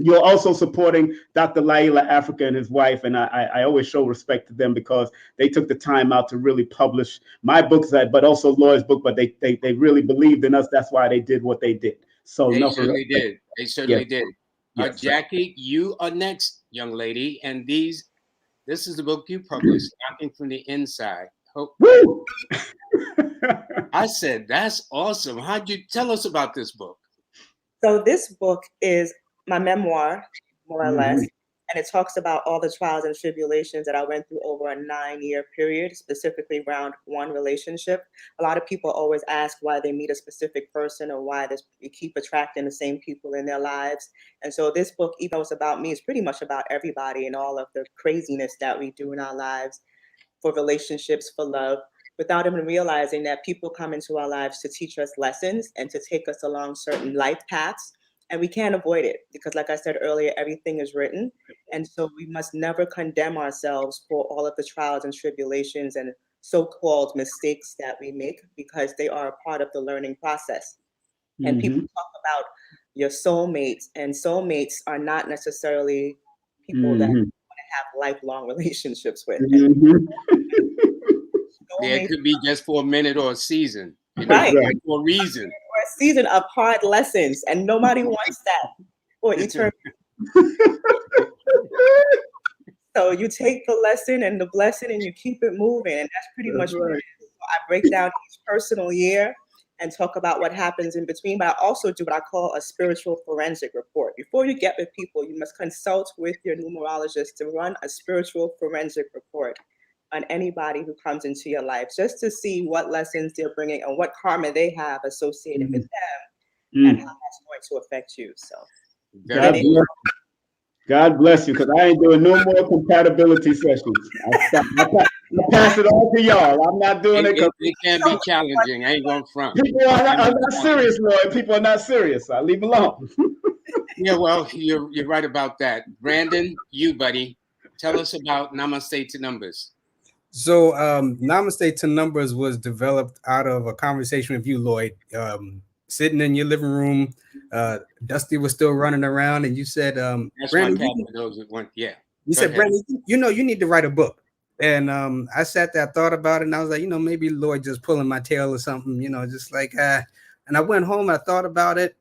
you're also supporting Dr. Laila Africa and his wife, and I always show respect to them because they took the time out to really publish my books, but also Lloyd's book. But they really believed in us. That's why they did what they did. So they certainly did. They certainly did. Yes, Jacquii, you are next, young lady, and this is the book you published, Knocking from the Inside. Woo! I said that's awesome. How'd you tell us about this book? So this book is my memoir, more or less, and it talks about all the trials and tribulations that I went through over a 9-year period, specifically around one relationship. A lot of people always ask why they meet a specific person or why they keep attracting the same people in their lives. And so this book, even though it's about me, is pretty much about everybody and all of the craziness that we do in our lives for relationships, for love, without even realizing that people come into our lives to teach us lessons and to take us along certain life paths. And we can't avoid it because, like I said earlier, everything is written. And so we must never condemn ourselves for all of the trials and tribulations and so-called mistakes that we make, because they are a part of the learning process. And people talk about your soulmates, and soulmates are not necessarily people that you want to have lifelong relationships with. Yeah, it could be just for a minute or a season. Right. For a reason. Or a season of hard lessons, and nobody wants that for eternity. So you take the lesson and the blessing and you keep it moving, and that's pretty much what it is. So I break down each personal year and talk about what happens in between, but I also do what I call a spiritual forensic report. Before you get with people, you must consult with your numerologist to run a spiritual forensic report on anybody who comes into your life, just to see what lessons they're bringing and what karma they have associated with them and how that's going to affect you. So God Very bless you. God bless you, because I ain't doing no more compatibility sessions. I pass it on to y'all. I'm not doing it because it can be challenging. I ain't going front. people are not serious, Lloyd. People are not serious. I leave them alone. Yeah, well, you're right about that. Brandon, you buddy, tell us about Namaste to Numbers. So Namaste to Numbers was developed out of a conversation with you, Lloyd. Sitting in your living room, Dusty was still running around, and you said, That's my Brandon, cat for those that want. Yeah. you Go said, ahead. Brandon, you need to write a book. And I sat there, thought about it, and I was like, maybe Lloyd just pulling my tail or something, just like, and I went home, I thought about it,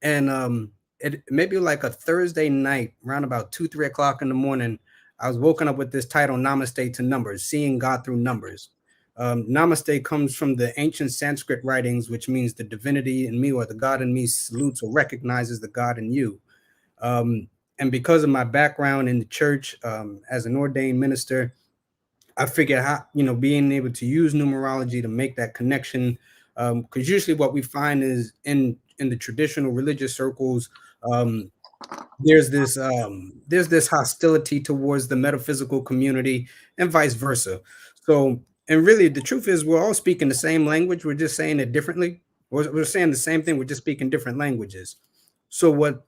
and it maybe like a Thursday night, around about 2-3 o'clock in the morning, I was woken up with this title, Namaste to Numbers, Seeing God Through Numbers. Namaste comes from the ancient Sanskrit writings, which means the divinity in me, or the God in me, salutes or recognizes the God in you. And because of my background in the church as an ordained minister, I figured how, being able to use numerology to make that connection, because usually what we find is in the traditional religious circles, there's this hostility towards the metaphysical community and vice versa. So, and really the truth is we're all speaking the same language, we're just saying it differently. We're saying the same thing, we're just speaking different languages. So what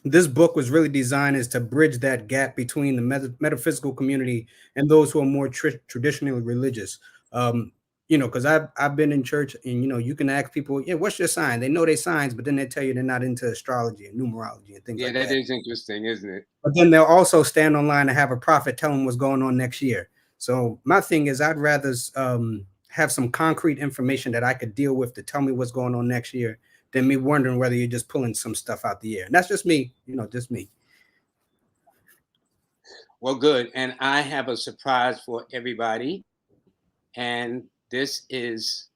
this book was really designed is to bridge that gap between the metaphysical community and those who are more traditionally religious. Because I've been in church, and you can ask people, yeah, what's your sign? They know their signs, but then they tell you they're not into astrology and numerology and things like that. Yeah, that is interesting, isn't it? But then they'll also stand online and have a prophet tell them what's going on next year. So my thing is, I'd rather have some concrete information that I could deal with to tell me what's going on next year than me wondering whether you're just pulling some stuff out the air. And that's just me, just me. Well, good. And I have a surprise for everybody. And this is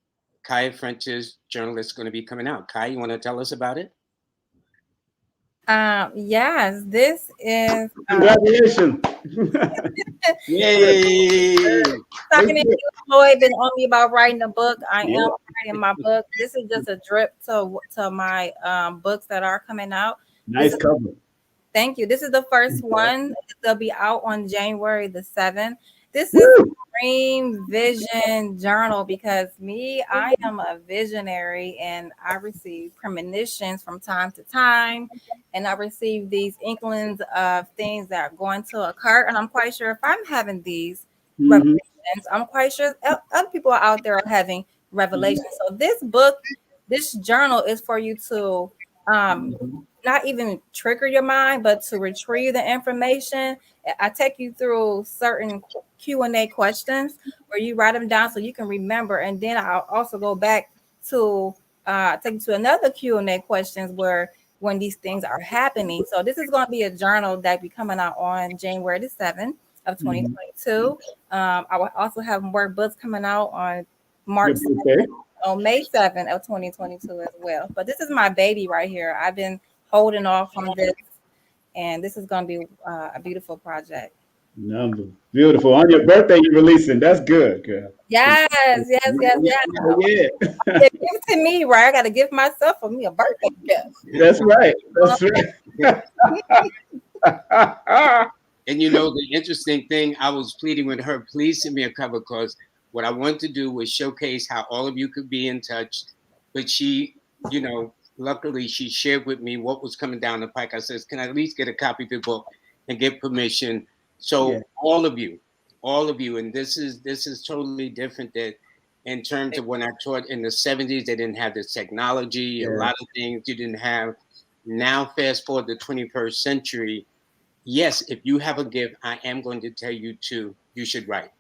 Kai French's journal that's going to be coming out. Kai, you want to tell us about it? Yes, this is Congratulations. Yay! talking to you, Lloyd, been on me about writing a book. I am writing my book. This is just a drip to my books that are coming out. Nice cover. Thank you. This is the first one. They'll be out on January the 7th. This is Dream Vision Journal, because I am a visionary, and I receive premonitions from time to time, and I receive these inklings of things that are going to occur. And I'm quite sure if I'm having these revelations, I'm quite sure other people out there are having revelations. So this book, this journal is for you to not even trigger your mind, but to retrieve the information. I take you through certain Q&A questions where you write them down so you can remember. And then I'll also go back to take you to another Q&A questions where when these things are happening. So this is going to be a journal that be coming out on January the 7th of 2022. I will also have more books coming out on March 7th, on May 7th of 2022 as well. But this is my baby right here. I've been holding off on this, and this is going to be a beautiful project. Beautiful. On your birthday, you're releasing. That's good, girl. Yes. Yeah. Give it to me, right? I got to give myself for me a birthday gift. That's right. And the interesting thing, I was pleading with her, please send me a cover, because what I wanted to do was showcase how all of you could be in touch. But she, luckily she shared with me what was coming down the pike. I says, can I at least get a copy of the book and get permission? So all of you, and this is totally different that in terms of when I taught in the 70s, they didn't have this technology, a lot of things you didn't have. Now, fast forward to the 21st century. Yes, if you have a gift, I am going to tell you you should write.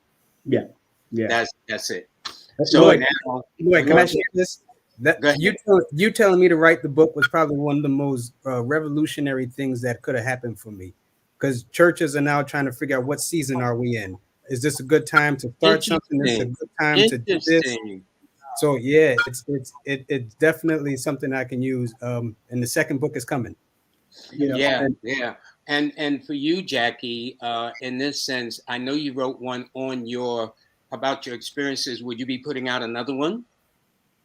Yeah. That's it. So Lloyd, can I share this? You telling me to write the book was probably one of the most revolutionary things that could have happened for me, because churches are now trying to figure out what season are we in. Is this a good time to start something? Is this a good time to do this? So yeah, it's definitely something I can use. And the second book is coming. And for you, Jacquie, in this sense, I know you wrote one on about your experiences. Would you be putting out another one?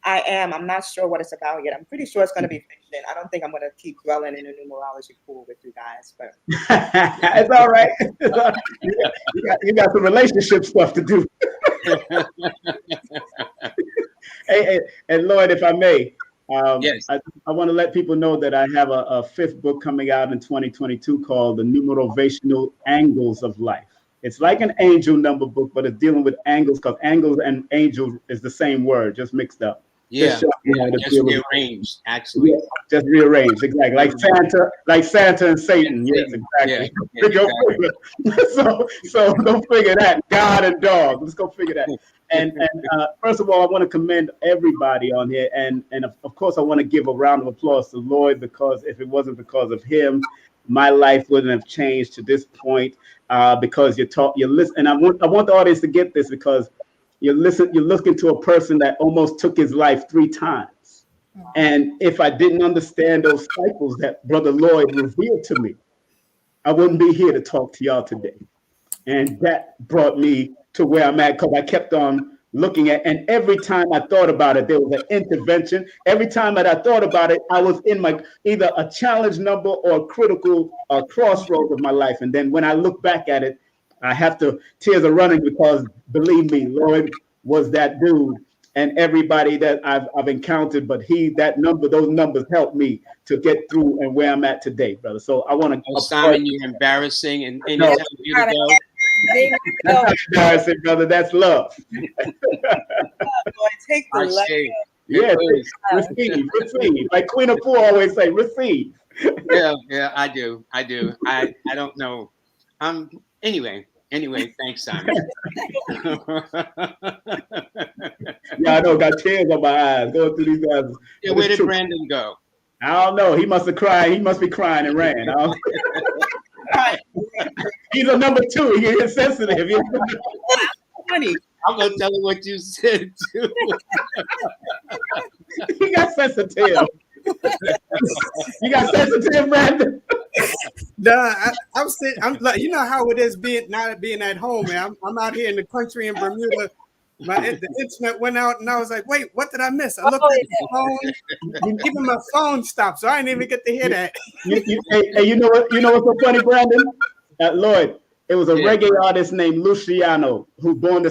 I am. I'm not sure what it's about yet. I'm pretty sure it's going to be fiction. I don't think I'm going to keep dwelling in a numerology pool with you guys. But it's all right. You got some relationship stuff to do. Hey, and Lloyd, if I may, Yes. I want to let people know that I have a fifth book coming out in 2022 called The Numerovational Angles of Life. It's like an angel number book, but it's dealing with angles, because angles and angel is the same word, just mixed up. Yeah. Just rearranged, actually. Yeah, just rearranged, exactly. Like Santa and Satan. Yes, exactly. Yeah, So go figure that. God and dog. Let's go figure that. And first of all, I want to commend everybody on here, and of course I want to give a round of applause to Lloyd, because if it wasn't because of him, my life wouldn't have changed to this point. Because you listen, and I want the audience to get this, because you're looking to a person that almost took his life 3 times. And if I didn't understand those cycles that Brother Lloyd revealed to me, I wouldn't be here to talk to y'all today. And that brought me to where I'm at, because I kept on looking at, and every time I thought about it, there was an intervention. Every time that I thought about it, I was in either a challenge number or a critical crossroads of my life. And then when I look back at it, tears are running, because believe me, Lloyd was that dude, and everybody that I've encountered, but those numbers helped me to get through and where I'm at today, brother. So I want to. Simon, you're embarrassing, and it's time for you to go. That's not embarrassing, brother. That's love. Boy, take the love. Yes, receive. Like Queen of Four always say, receive. Yeah, I do. I don't know. Anyway, thanks, Simon. Yeah, I know. Got tears on my eyes going through these guys. Yeah, where did Brandon go? I don't know. He must have cried. He must be crying and ran. He's a number 2. He gets sensitive. Funny. I'm gonna tell him what you said too. He got sensitive. You got sensitive, Brandon. Nah, I'm like, you know how it is not being at home, man. I'm out here in the country in Bermuda. The internet went out, and I was like, wait, what did I miss? I looked at the phone, even my phone stopped, so I didn't even get to hear that. Hey, you know what's so funny, Brandon? Lloyd, it was a reggae artist named Luciano who born the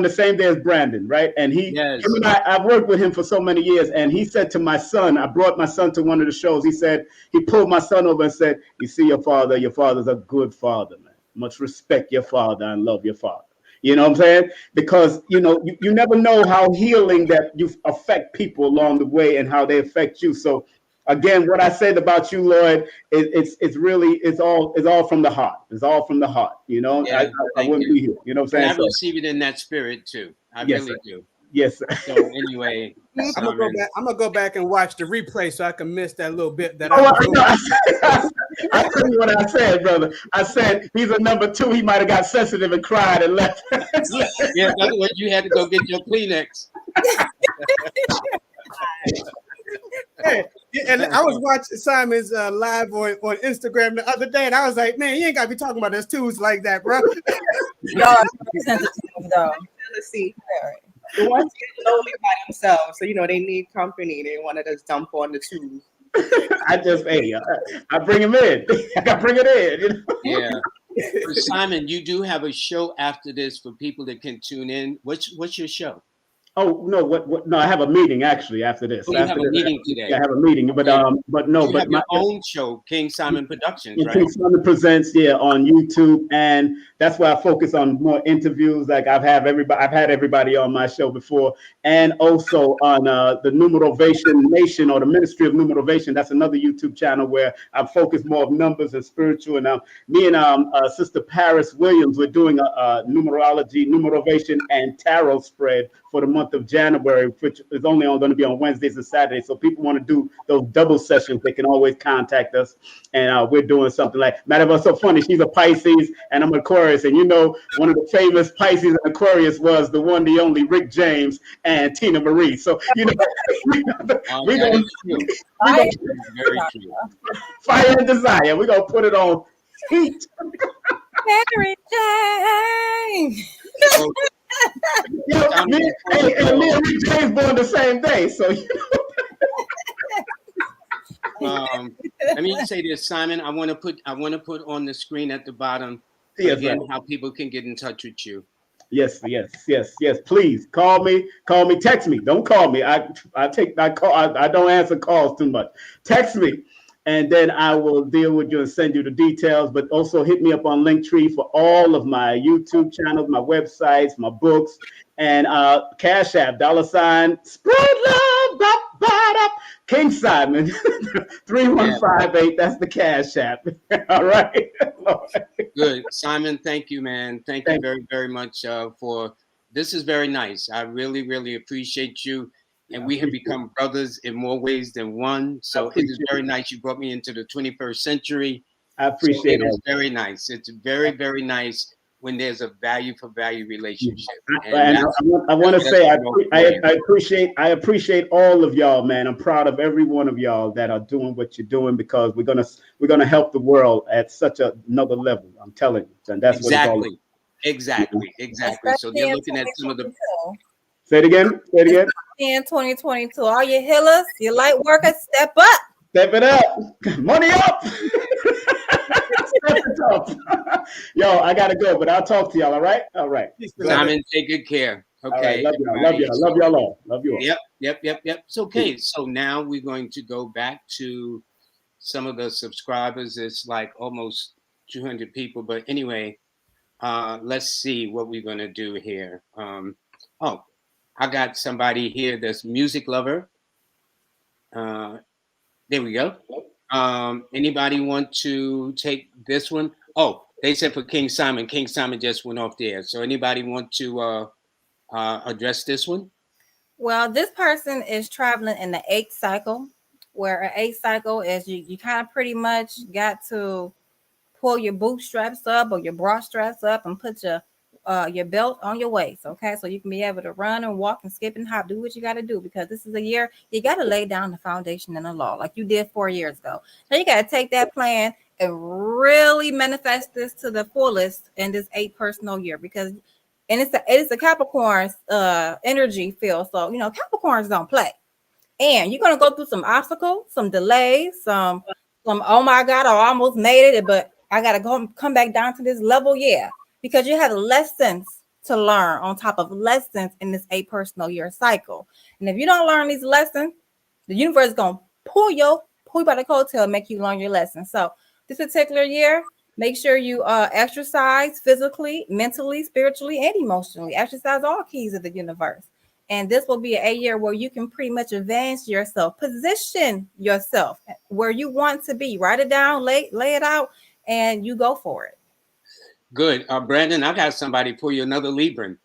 same day as Brandon, right? And him and I've worked with him for so many years, and he said to my son, I brought my son to one of the shows. He pulled my son over and said, "You see your father's a good father, man. Much respect your father and love your father." You know what I'm saying? Because, you never know how healing that you affect people along the way and how they affect you. So again, what I said about you, Lloyd, it's all from the heart. It's all from the heart. I wouldn't be here. You know what I'm saying? And I receive it in that spirit too. I really do. Yes, sir. So anyway, I'm gonna go back and watch the replay so I can miss that little bit that I tell you what I said, brother. I said he's a number 2. He might have got sensitive and cried and left. Yeah, in other words, you had to go get your Kleenex. Hey, and I was watching Simon's live on Instagram the other day, and I was like, man, you ain't gotta be talking about us twos like that, bro. Y'all are sensitive though. Jealousy. The ones get lonely by themselves, so they need company. They want to just dump on the 2s. I bring him in. I got to bring it in. Yeah. Simon, you do have a show after this for people that can tune in. What's your show? Oh no! No, I have a meeting actually after this. Oh, you have a meeting today. Yeah, I have a meeting, but no, you have your own show, King Simon Productions, right? King Simon Presents, on YouTube, and that's why I focus on more interviews. Like I've had everybody on my show before, and also on the Numerovation Nation or the Ministry of Numerovation. That's another YouTube channel where I focus more of numbers and spiritual. And me and Sister Paris Williams, we're doing a numerology, Numerovation, and tarot spread for the month of January, which is only going to be on Wednesdays and Saturdays. So people want to do those double sessions, they can always contact us. And we're doing something like, matter of fact, so funny, she's a Pisces and I'm an Aquarius. And one of the famous Pisces and Aquarius was the one, the only Rick James and Tina Marie. So, we're going fire and desire. We're going to put it on heat. Mary Jane. You know, me and Rick James born the same day, so Let me say this, Simon. I want to put on the screen at the bottom yes, again sir. how people can get in touch with you. Yes. Please call me, text me. Don't call me. I don't answer calls too much. Text me, and then I will deal with you and send you the details. But also hit me up on Linktree for all of my YouTube channels, my websites, my books, and Cash App $ spread love. King Simon 3158. That's the Cash App. All right. Good, Simon. Thank you, man. Thank you very, very much for this. Is very nice. I really, really appreciate you, and we have become brothers in more ways than one. So it is very nice. You brought me into the 21st century. I appreciate it. It is very nice. It's very, very nice when there's a value for value relationship. And I want to say I appreciate all of y'all, man. I'm proud of every one of y'all that are doing what you're doing, because we're gonna help the world at such another level. I'm telling you, and that's what it's all about. Exactly. So you're looking at some of the. Say it again. In 2022, all your healers, your light workers, step up. Step it up. Money up. Step it up. Yo, I gotta go, but I'll talk to y'all. All right. Simon, take good care. Okay. Right, love y'all all. Love you all. Yep. It's okay. So now we're going to go back to some of the subscribers. It's like almost 200 people, but anyway, let's see what we're gonna do here. I got somebody here that's music lover. There we go. Anybody want to take this one? Oh, they said for King Simon. King Simon just went off there. So anybody want to address this one? Well, this person is traveling in the 8th cycle, where an 8th cycle is you kind of pretty much got to pull your bootstraps up or your bra straps up and put your belt on your waist, okay? So you can be able to run and walk and skip and hop, do what you got to do, because this is a year you got to lay down the foundation and the law like you did 4 years ago. Now you got to take that plan and really manifest this to the fullest in this 8 personal year, because it's a Capricorn's energy field. So Capricorns don't play, and you're gonna go through some obstacles, some delays, some oh my God, I almost made it, but I gotta come back down to this level, because you have lessons to learn on top of lessons in this 8 personal year cycle. And if you don't learn these lessons, the universe is gonna pull you by the coattail, make you learn your lessons. So this particular year, make sure you exercise physically, mentally, spiritually, and emotionally. Exercise all keys of the universe. And this will be a year where you can pretty much advance yourself, position yourself where you want to be. Write it down, lay it out, and you go for it. Good. Brandon, I got somebody pull you another Libran.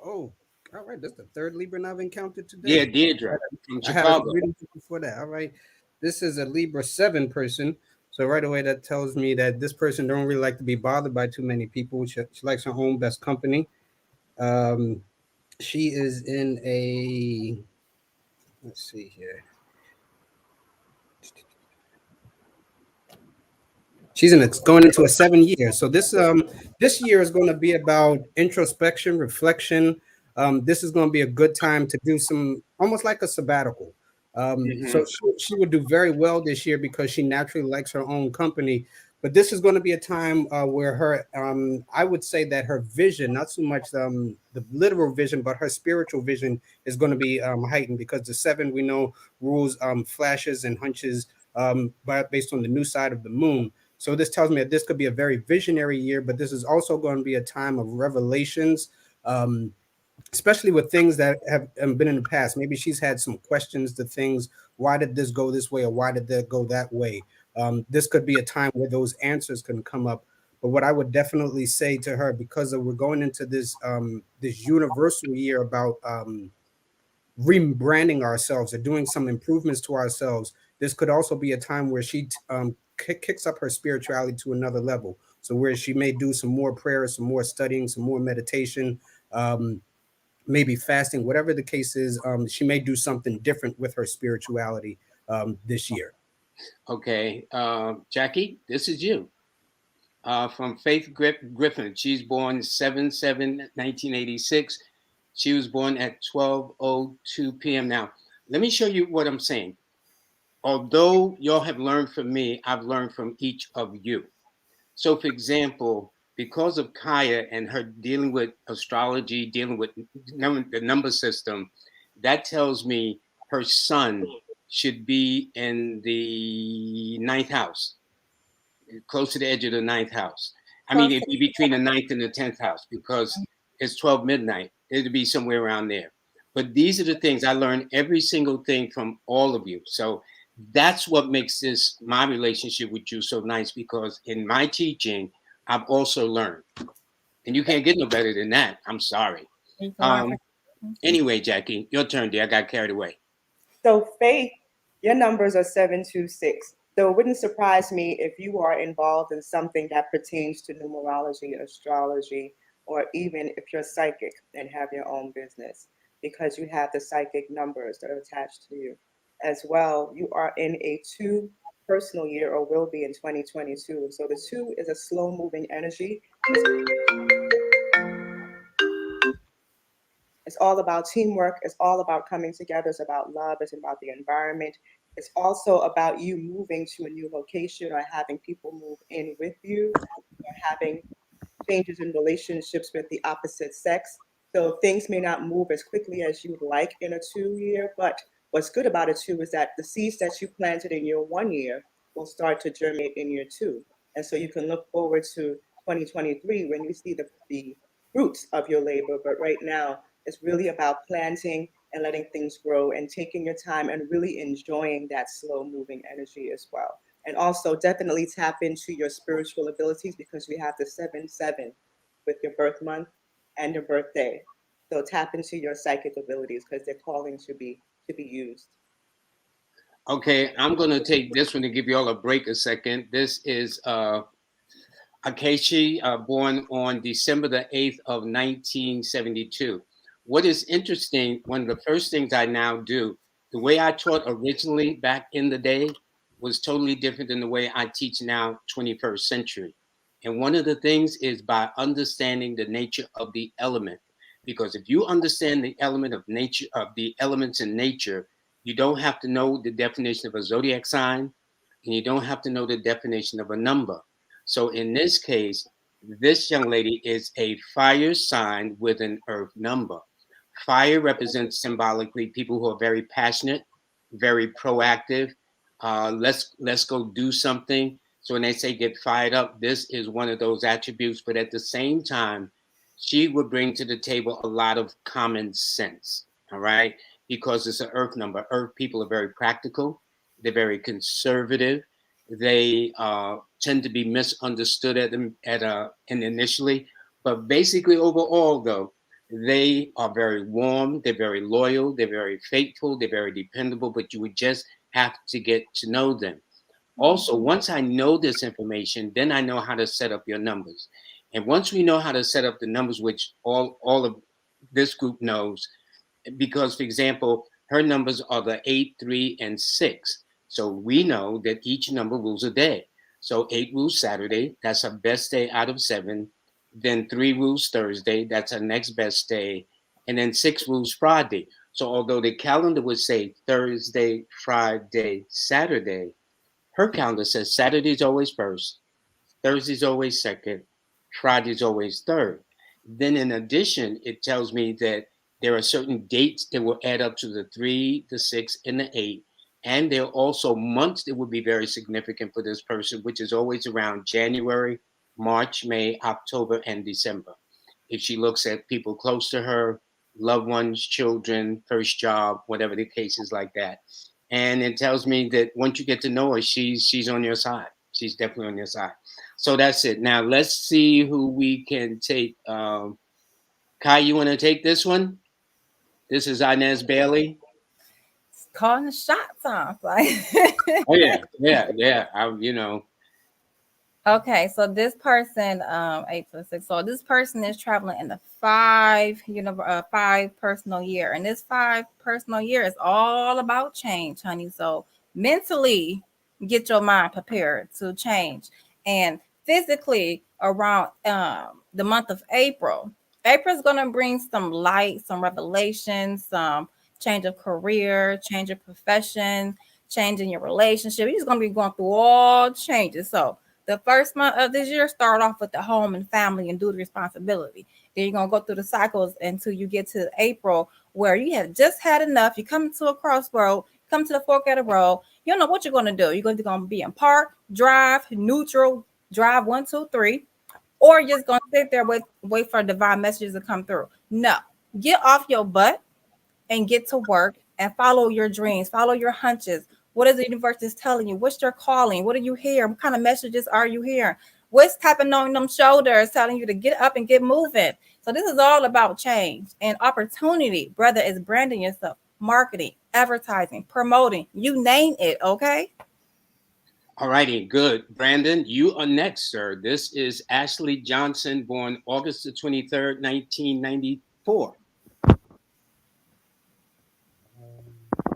Oh, all right. That's the 3rd Libran I've encountered today. Yeah, Deirdre from Chicago. I had a reading before that. All right. This is a Libra 7 person. So right away, that tells me that this person don't really like to be bothered by too many people. She likes her own best company. She is in a, let's see here. It's going into a 7 year. So this year is going to be about introspection, reflection. This is going to be a good time to do some, almost like a sabbatical. So she would do very well this year because she naturally likes her own company. But this is going to be a time where her, I would say that her vision, not so much the literal vision, but her spiritual vision is going to be heightened, because the 7 we know rules flashes and hunches, but based on the new side of the moon. So this tells me that this could be a very visionary year, but this is also going to be a time of revelations, especially with things that have been in the past. Maybe she's had some questions to things. Why did this go this way, or why did that go that way? This could be a time where those answers can come up. But what I would definitely say to her, because we're going into this this universal year about rebranding ourselves or doing some improvements to ourselves, this could also be a time where she kicks up her spirituality to another level. So where she may do some more prayer, some more studying, some more meditation, maybe fasting, whatever the case is, she may do something different with her spirituality this year. Okay. Jacquii, this is you. from Faith Griffin. She's born 7/7/1986. She was born at 12:02 p.m. Now, let me show you what I'm saying. Although y'all have learned from me, I've learned from each of you. So, for example, because of Kaya and her dealing with astrology, dealing with the number system, that tells me her son should be in the ninth house, close to the edge of the ninth house. I mean, it'd be between the ninth and the 10th house because it's 12 midnight. It'd be somewhere around there. But these are the things I learned every single thing from all of you. So that's what makes this my relationship with you so nice because in my teaching, I've also learned. And you can't get no better than that. I'm sorry. Anyway, Jacquie, your turn, dear. I got carried away. So Faith, your numbers are 726. So it wouldn't surprise me if you are involved in something that pertains to numerology, astrology, or even if you're psychic and have your own business, because you have the psychic numbers that are attached to you. As well, you are in a 2 personal year or will be in 2022. So the 2 is a slow moving energy. It's all about teamwork. It's all about coming together. It's about love. It's about the environment. It's also about you moving to a new location or having people move in with you or having changes in relationships with the opposite sex. So things may not move as quickly as you would like in a 2 year, but what's good about a 2 is that the seeds that you planted in your 1 year will start to germinate in your 2. And so you can look forward to 2023 when you see the fruits of your labor. But right now, it's really about planting and letting things grow and taking your time and really enjoying that slow moving energy as well. And also definitely tap into your spiritual abilities because we have the 7/7 with your birth month and your birthday. So tap into your psychic abilities because they're calling to be used. Okay, I'm going to take this one to give you all a break a second. This is Akechi, born on December the 8th of 1972. What is interesting, one of the first things I now do, the way I taught originally back in the day was totally different than the way I teach now, 21st century. And one of the things is by understanding the nature of the element. Because if you understand the element of nature, of the elements in nature, you don't have to know the definition of a zodiac sign, and you don't have to know the definition of a number. So in this case, this young lady is a fire sign with an earth number. Fire represents symbolically people who are very passionate, very proactive. Let's go do something. So when they say get fired up, this is one of those attributes. But at the same time, she would bring to the table a lot of common sense. All right, because it's an earth number. Earth people are very practical. They're very conservative. They tend to be misunderstood and initially, but basically overall though, they are very warm, they're very loyal, they're very faithful, they're very dependable, but you would just have to get to know them. Also, once I know this information, then I know how to set up your numbers. And once we know how to set up the numbers, which all of this group knows, because, for example, her numbers are the 8, 3, and 6. So we know that each number rules a day. So 8 rules Saturday, that's our best day out of 7. Then 3 rules Thursday, that's our next best day. And then 6 rules Friday. So although the calendar would say Thursday, Friday, Saturday, her calendar says Saturday's always first, Thursday's always second, Friday's always third. Then, in addition, it tells me that there are certain dates that will add up to the 3, the 6, and the 8. And there are also months that would be very significant for this person, which is always around January, March, May, October, and December. If she looks at people close to her, loved ones, children, first job, whatever the case is like that. And it tells me that once you get to know her, she's on your side. She's definitely on your side. So that's it. Now let's see who we can take. Kai, you want to take this one? This is Inez Bailey. Calling the shots off. Like Oh yeah. You know. Okay, so this person, 8 to 6. So this person is traveling in the 5, 5 personal year, and this 5 personal year is all about change, honey. So mentally, get your mind prepared to change, and physically around the month of April. April is going to bring some light, some revelation, some change of career, change of profession, change in your relationship. You're just going to be going through all changes. So the first month of this year, start off with the home and family and duty responsibility. Then you're going to go through the cycles until you get to April, where you have just had enough. You come to a crossroad, come to the fork of the road. You don't know what you're going to do. You're going to be in park, drive, neutral, drive 1, 2, 3, or you're just going to sit there, wait for divine messages to come through. No, get off your butt and get to work and follow your dreams, follow your hunches. What is the universe is telling you? What's your calling? What are you hearing? What kind of messages are you hearing? What's tapping on them shoulders telling you to get up and get moving? So this is all about change and opportunity. Brother, is branding yourself, marketing, advertising, promoting, you name it, okay? All righty, good. Brandon, you are next, sir. This is Ashley Johnson, born August the 23rd, 1994.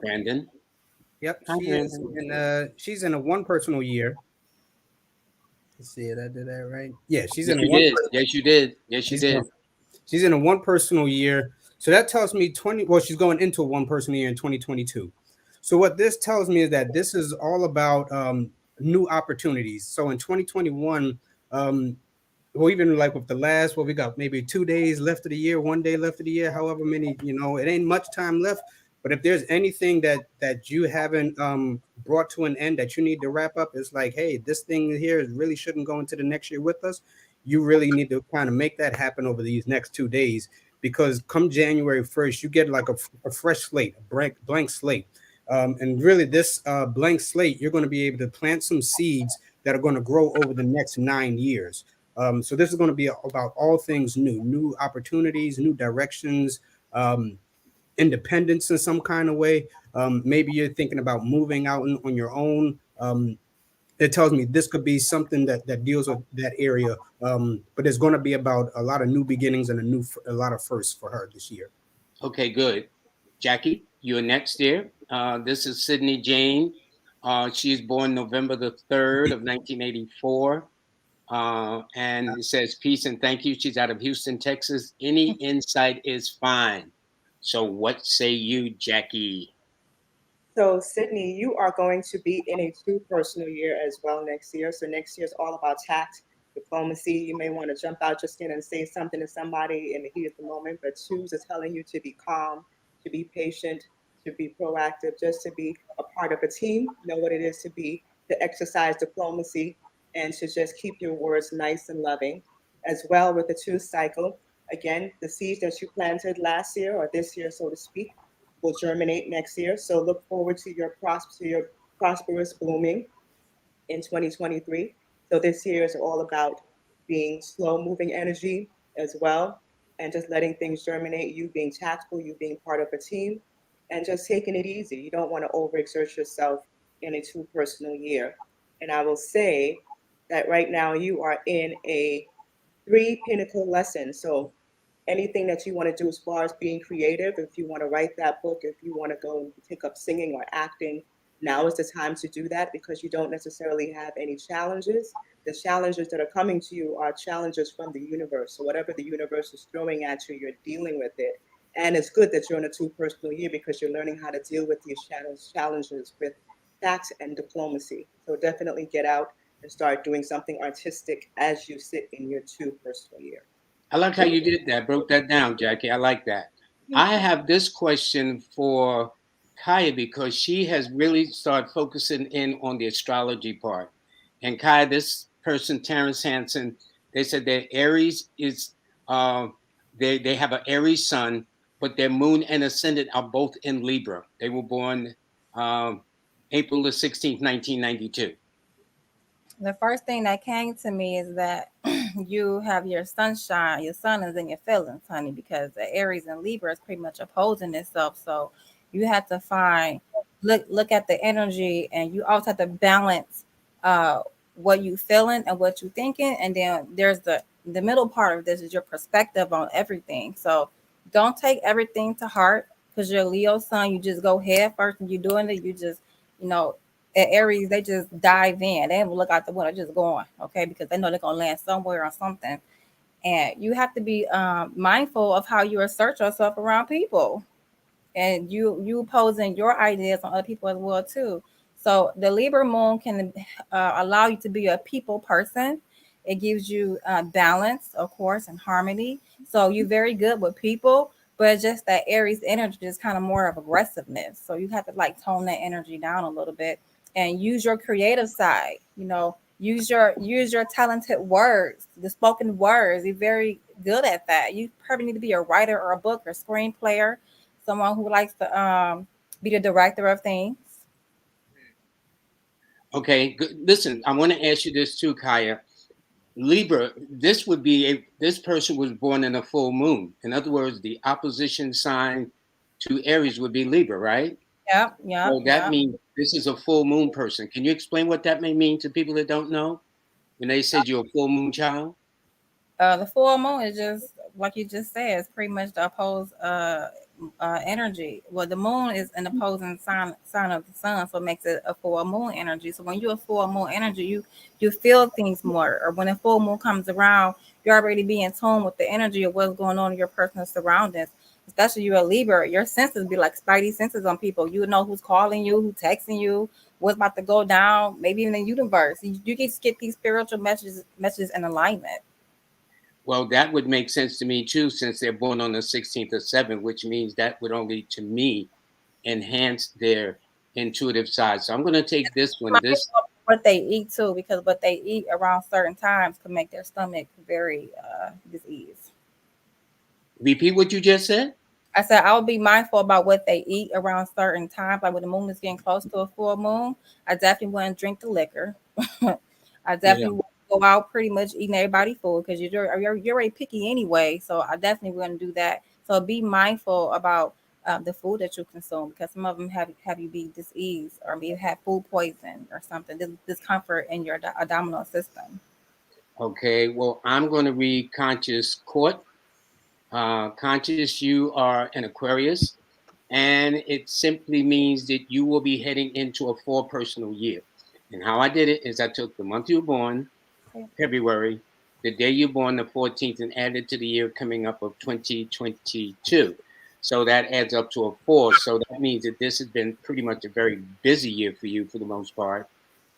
Brandon. Yep, Hi, she's in a one personal year. Let's see, did I do that right? Yeah, she's Yes, in a you one. did. Yes, you did. Yes, you did. She's in a one personal year. So that tells me she's going into a one personal year in 2022. So what this tells me is that this is all about new opportunities. So in 2021, well, even like with the last, we got maybe 2 days left of the year, 1 day left of the year, however many, it ain't much time left. But if there's anything that you haven't brought to an end that you need to wrap up, it's like, hey, this thing here really shouldn't go into the next year with us. You really need to kind of make that happen over these next 2 days, because come January 1st, you get like a fresh slate, a blank slate. And really this blank slate, you're going to be able to plant some seeds that are going to grow over the next 9 years. So this is going to be about all things new opportunities, new directions, independence in some kind of way. Maybe you're thinking about moving out on your own. It tells me this could be something that deals with that area. But it's going to be about a lot of new beginnings and a lot of firsts for her this year. Okay, good. Jacquie, you're next here. This is Sydney Jane. She's born November the 3rd of 1984. And it says, peace and thank you. She's out of Houston, Texas. Any insight is fine. So what say you, Jacquie? So, Sydney, you are going to be in a true personal year as well next year. So, next year is all about tact, diplomacy. You may want to jump out your skin and say something to somebody in the heat of the moment, but choose is telling you to be calm, to be patient, to be proactive, just to be a part of a team, know what it is to exercise diplomacy, and to just keep your words nice and loving. As well with the two cycle, again, the seeds that you planted last year or this year, so to speak, will germinate next year. So look forward to your prosperous blooming in 2023. So this year is all about being slow moving energy as well, and just letting things germinate, you being tactful, you being part of a team, and just taking it easy. You don't want to overexert yourself in a too personal year. And I will say that right now you are in a 3 pinnacle lesson. So anything that you want to do as far as being creative, if you want to write that book, if you want to go and take up singing or acting, now is the time to do that, because you don't necessarily have any challenges. The challenges that are coming to you are challenges from the universe. So whatever the universe is throwing at you, you're dealing with it. And it's good that you're in a two personal year, because you're learning how to deal with these challenges with tact and diplomacy. So definitely get out and start doing something artistic as you sit in your two personal year. I like how you did that, broke that down, Jacquie. I like that. I have this question for Kaya, because she has really started focusing in on the astrology part. And Kaya, this person, Terrence Hansen, they said that Aries is, they have an Aries sun, but their moon and ascendant are both in Libra. They were born April the 16th, 1992. The first thing that came to me is that you have your sunshine, your sun is in your feelings, honey, because the Aries and Libra is pretty much opposing itself. So you have to look at the energy, and you also have to balance what you feeling and what you thinking. And then there's the middle part of this is your perspective on everything. So don't take everything to heart, because you're Leo sun, you just go head first and you're doing it. You just, you know, And Aries, they just dive in. They don't look out the window, just going, okay, because they know they're gonna land somewhere on something. And you have to be mindful of how you assert yourself around people, and you posing your ideas on other people as well too. So the Libra moon can allow you to be a people person. It gives you balance, of course, and harmony. So you're very good with people, but it's just that Aries energy is kind of more of aggressiveness. So you have to like tone that energy down a little bit and use your creative side. You know, use your talented words, the spoken words. You're very good at that. You probably need to be a writer or a book or screenplayer, someone who likes to be the director of things. Okay, good. Listen, I want to ask you this too, Kaya. Libra, this person was born in a full moon. In other words, the opposition sign to Aries would be Libra, right? Yep, yep, So that yep. means this is a full moon person. Can you explain what that may mean to people that don't know when they said you're a full moon child? The full moon is just like you just said. It's pretty much the opposed energy. Well, the moon is an opposing sign of the sun, so it makes it a full moon energy. So when you're a full moon energy, you feel things more. Or when a full moon comes around, you already be in tune with the energy of what's going on in your personal surroundings. Especially you're a Libra, your senses be like spidey senses on people. You know who's calling you, who's texting you, what's about to go down, maybe in the universe. You can get these spiritual messages in alignment. Well, that would make sense to me too, since they're born on the 16th of 7, which means that would only, to me, enhance their intuitive side. So I'm going to take this one. This What they eat too, because what they eat around certain times can make their stomach very diseased. repeat what you just said. I said I would be mindful about what they eat around certain times. Like when the moon is getting close to a full moon, I definitely wouldn't drink the liquor. I Yeah. definitely wouldn't go out pretty much eating everybody food because you're already picky anyway. So I definitely wouldn't do that. So be mindful about the food that you consume, because some of them have you be diseased or maybe have food poison or something, discomfort in your abdominal system. Okay. Well, I'm going to read Conscious Court. Conscious, you are an Aquarius, and it simply means that you will be heading into a four personal year. And how I did it is I took the month you were born, February, the day you're born, the 14th, and added to the year coming up of 2022. So that adds up to a four. So that means that this has been pretty much a very busy year for you for the most part.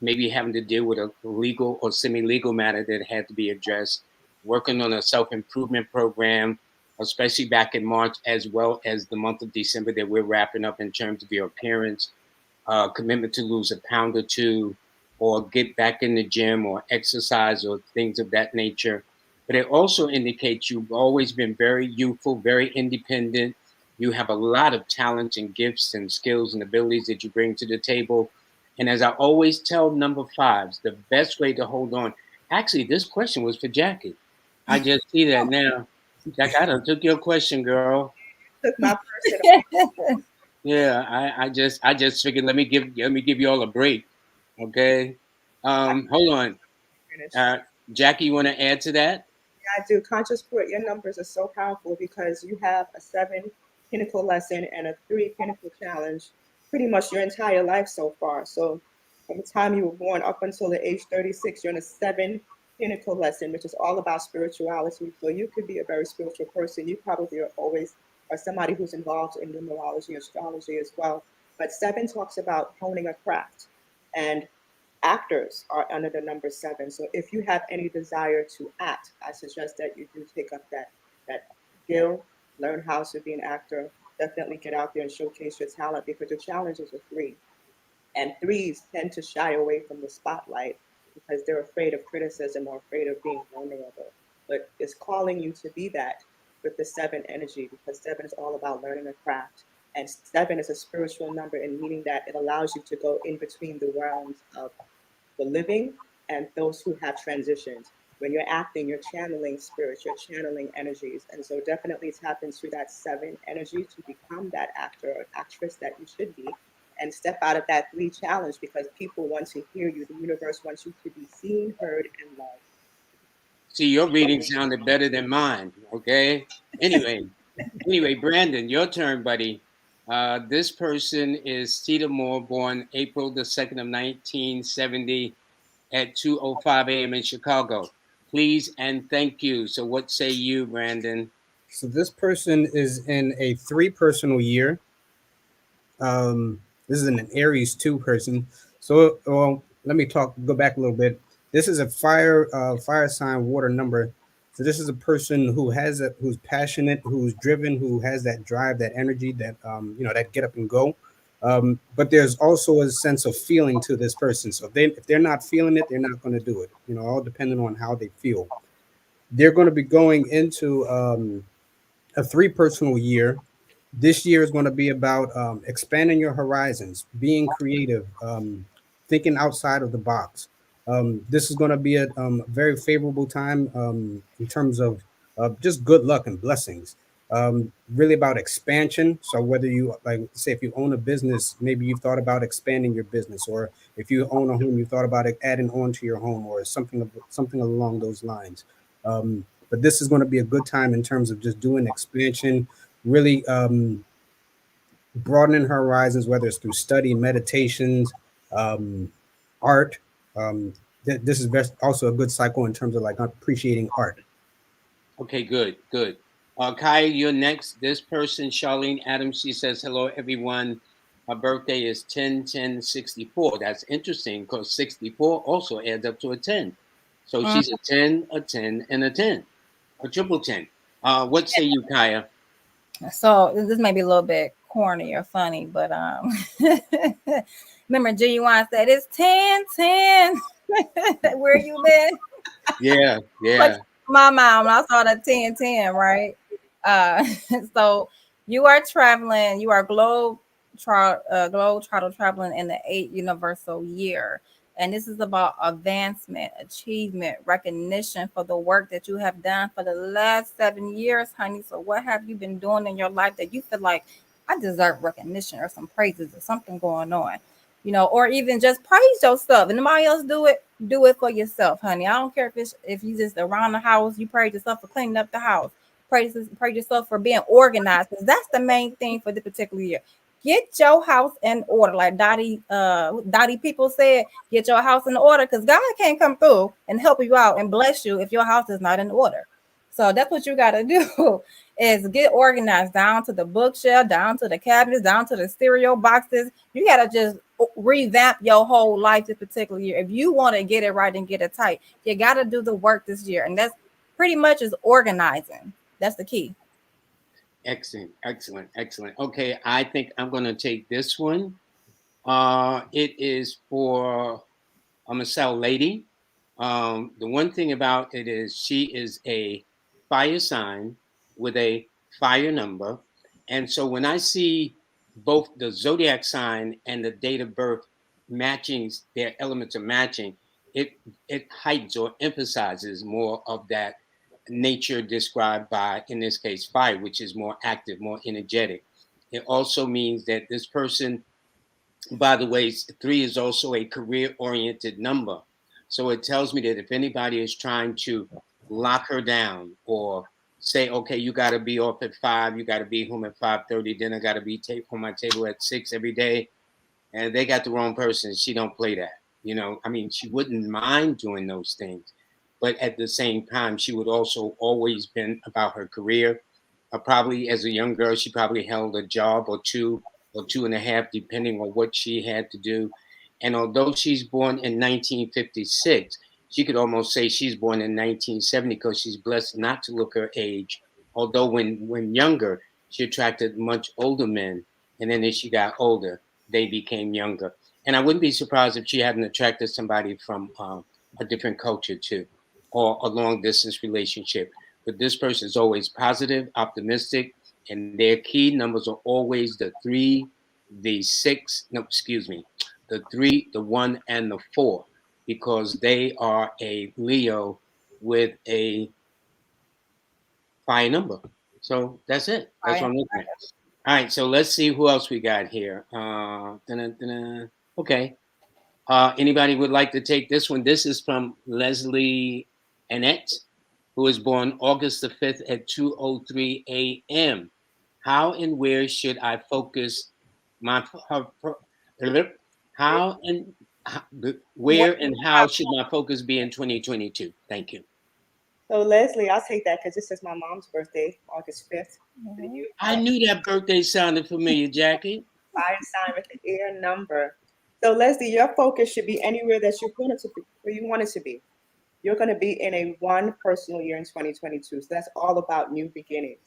Maybe having to deal with a legal or semi-legal matter that had to be addressed, working on a self-improvement program, especially back in March, as well as the month of December that we're wrapping up in terms of your appearance, commitment to lose a pound or two, or get back in the gym or exercise or things of that nature. But it also indicates you've always been very youthful, very independent. You have a lot of talents and gifts and skills and abilities that you bring to the table. And as I always tell number fives, the best way to hold on. Actually, this question was for Jacquie. I just see that now. Jack, I done took your question, girl. Took my person. Yeah, I just figured let me give you all a break. Okay. Hold on. Finish. Uh Jacquie, you want to add to that? I do. Conscious Spirit, your numbers are so powerful because you have a 7 pinnacle lesson and a 3 pinnacle challenge pretty much your entire life so far. So from the time you were born up until the age 36, you're in a 7 pinnacle lesson, which is all about spirituality. So you could be a very spiritual person. You probably are always are somebody who's involved in numerology, astrology as well. But 7 talks about honing a craft. And actors are under the number 7. So if you have any desire to act, I suggest that you do take up that skill, learn how to be an actor. Definitely get out there and showcase your talent because your challenge is a 3. And threes tend to shy away from the spotlight because they're afraid of criticism or afraid of being vulnerable. But it's calling you to be that with the 7 energy because 7 is all about learning a craft. And 7 is a spiritual number in meaning that it allows you to go in between the realms of the living and those who have transitioned. When you're acting, you're channeling spirits, you're channeling energies. And so definitely tap into that 7 energy to become that actor or actress that you should be and step out of that 3 challenge because people want to hear you. The universe wants you to be seen, heard, and loved. See, your reading sounded better than mine. Okay. Anyway, Brandon, your turn, buddy. This person is Cedar Moore, born April the 2nd of 1970 at 2:05 a.m. in Chicago. Please and thank you. So what say you, Brandon? So this person is in a 3 personal year. This is an Aries 2 person. So, well, let me go back a little bit. This is a fire sign water number. So this is a person who's passionate, who's driven, who has that drive, that energy, that that get up and go. But there's also a sense of feeling to this person. So if they're not feeling it, they're not going to do it. All depending on how they feel. They're going to be going into a 3 personal year. This year is going to be about expanding your horizons, being creative, thinking outside of the box. This is going to be a very favorable time in terms of just good luck and blessings. Really about expansion. So whether you like, say, if you own a business, maybe you've thought about expanding your business, or if you own a home, you thought about adding on to your home, or something along those lines. But this is going to be a good time in terms of just doing expansion, really broadening her horizons, whether it's through study, meditations, art. This is also a good cycle in terms of like appreciating art. Okay, good, good. Kaya, you're next. This person, Charlene Adams, she says, hello, everyone. Her birthday is 10/10/64. That's interesting because 64 also adds up to a 10. So she's a 10, a 10, and a 10, a triple 10. What say you, Kaya? So this may be a little bit corny or funny, but remember Genuine said it's 10/10. Where you been? Yeah, yeah. Like my mom, I saw the 10/10, right? So you are traveling, you are globe trottle traveling in the 8th universal year. And this is about advancement, achievement, recognition for the work that you have done for the last 7 years, honey. So what have you been doing in your life that you feel like I deserve recognition or some praises or something going on? Or even just praise yourself. And nobody else do it for yourself, honey. I don't care if you just around the house, you praise yourself for cleaning up the house. Praise yourself for being organized, because that's the main thing for this particular year. Get your house in order, like Dottie people said. Get your house in order, because God can't come through and help you out and bless you if your house is not in order. So that's what you got to do is get organized down to the bookshelf, down to the cabinets, down to the cereal boxes. You got to just revamp your whole life this particular year. If you want to get it right and get it tight, you got to do the work this year. And that's pretty much is organizing. That's the key. Excellent, excellent, excellent. Okay, I think I'm going to take this one. It is for a Marcel lady. The one thing about it is she is a fire sign with a fire number. And so when I see both the zodiac sign and the date of birth matching, their elements are matching, it hides or emphasizes more of that nature described by, in this case, fire, which is more active, more energetic. It also means that this person, by the way, 3 is also a career oriented number. So it tells me that if anybody is trying to lock her down or say, okay, you got to be off at 5, you got to be home at 5:30, dinner got to be on my table at 6 every day, and they got the wrong person. She don't play that. I mean, she wouldn't mind doing those things, but at the same time, she would also always been about her career. Probably as a young girl, she probably held a job or two and a half, depending on what she had to do. And although she's born in 1956, she could almost say she's born in 1970 because she's blessed not to look her age. Although when younger, she attracted much older men, and then as she got older, they became younger. And I wouldn't be surprised if she hadn't attracted somebody from a different culture too, or a long distance relationship. But this person is always positive, optimistic, and their key numbers are always the 3, the 6, no, excuse me, the 3, the 1, and the 4, because they are a Leo with a fire number. So that's it. That's what I'm looking at. All right, so let's see who else we got here. Okay. Anybody would like to take this one? This is from Leslie Annette, who was born August the 5th at 2:03 a.m. How and where should I focus my how and where and how should my focus be in 2022? Thank you. So Leslie, I'll take that because this is my mom's birthday, August 5th. And you I knew that birthday sounded familiar, Jacquie. fire sign with the air number. So Leslie, your focus should be anywhere that you want it to be, where you want it to be. You're going to be in a one personal year in 2022. So that's all about new beginnings.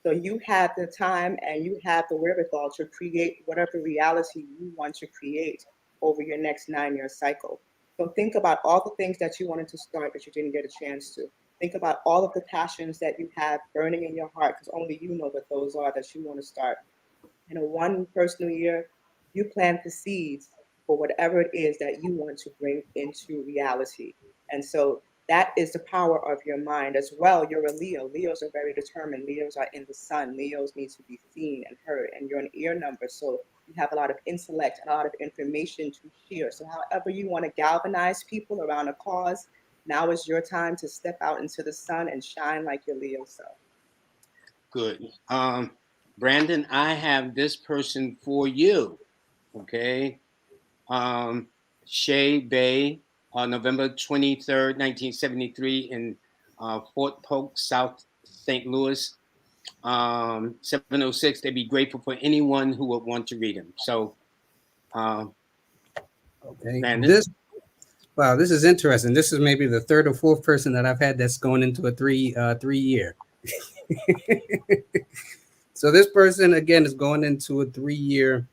So you have the time and you have the wherewithal to create whatever reality you want to create over your next 9-year cycle. So think about all the things that you wanted to start but you didn't get a chance to. Think about all of the passions that you have burning in your heart because only you know what those are that you want to start. In a one personal year, you plant the seeds for whatever it is that you want to bring into reality. And so that is the power of your mind as well. You're a Leo. Leos are very determined. Leos are in the sun. Leos need to be seen and heard. And you're an ear number. So you have a lot of intellect and a lot of information to share. So however you want to galvanize people around a cause, now is your time to step out into the sun and shine like your Leo self. Good. Brandon, I have this person for you. Okay. Shay Bay, November 23rd, 1973, in Fort Polk, South St. Louis. 706. They'd be grateful for anyone who would want to read them. So, Okay. Brandon. Wow, this is interesting. This is maybe the third or fourth person that I've had that's going into a 3-year. So this person again is going into a 3-year.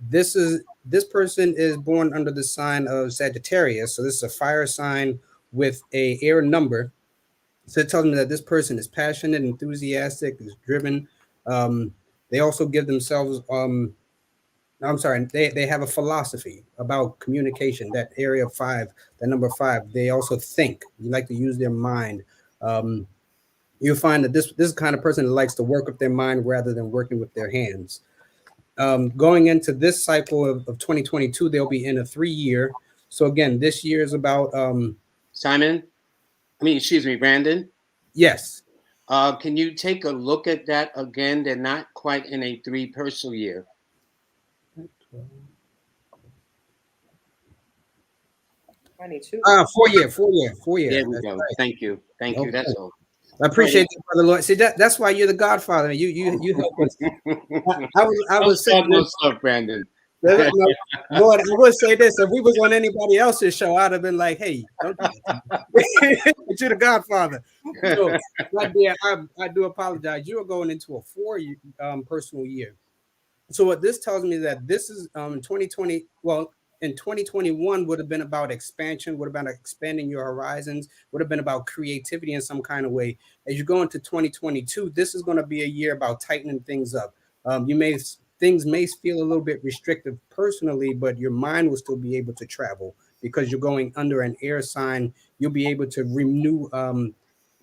This person is born under the sign of Sagittarius. So this is a fire sign with a air number. So it tells me that this person is passionate, enthusiastic, is driven. They also give themselves I'm sorry, they have a philosophy about communication, that area of 5, that number 5. They also think. You like to use their mind. You'll find that this is the kind of person that likes to work with their mind rather than working with their hands. Going into this cycle of 2022, they'll be in a 3-year. So again, this year is about Brandon. Yes. Can you take a look at that again? They're not quite in a 3 personal year. 22. 4-year. There we go. Right. Thank you. That's all. I appreciate that, Brother Lloyd. See, that's why you're the Godfather. You help us. I was saying no stuff, Brandon. Lord, I would say this: if we was on anybody else's show, I'd have been like, "Hey, don't do that." But you're the Godfather. So, my dear, I do apologize. You are going into a 4-year personal year. So what this tells me is that this is 2020. Well, in 2021 would have been about expansion, would have been expanding your horizons, would have been about creativity in some kind of way. As you go into 2022, this is going to be a year about tightening things up. Things may feel a little bit restrictive personally, but your mind will still be able to travel because you're going under an air sign. You'll be able to renew.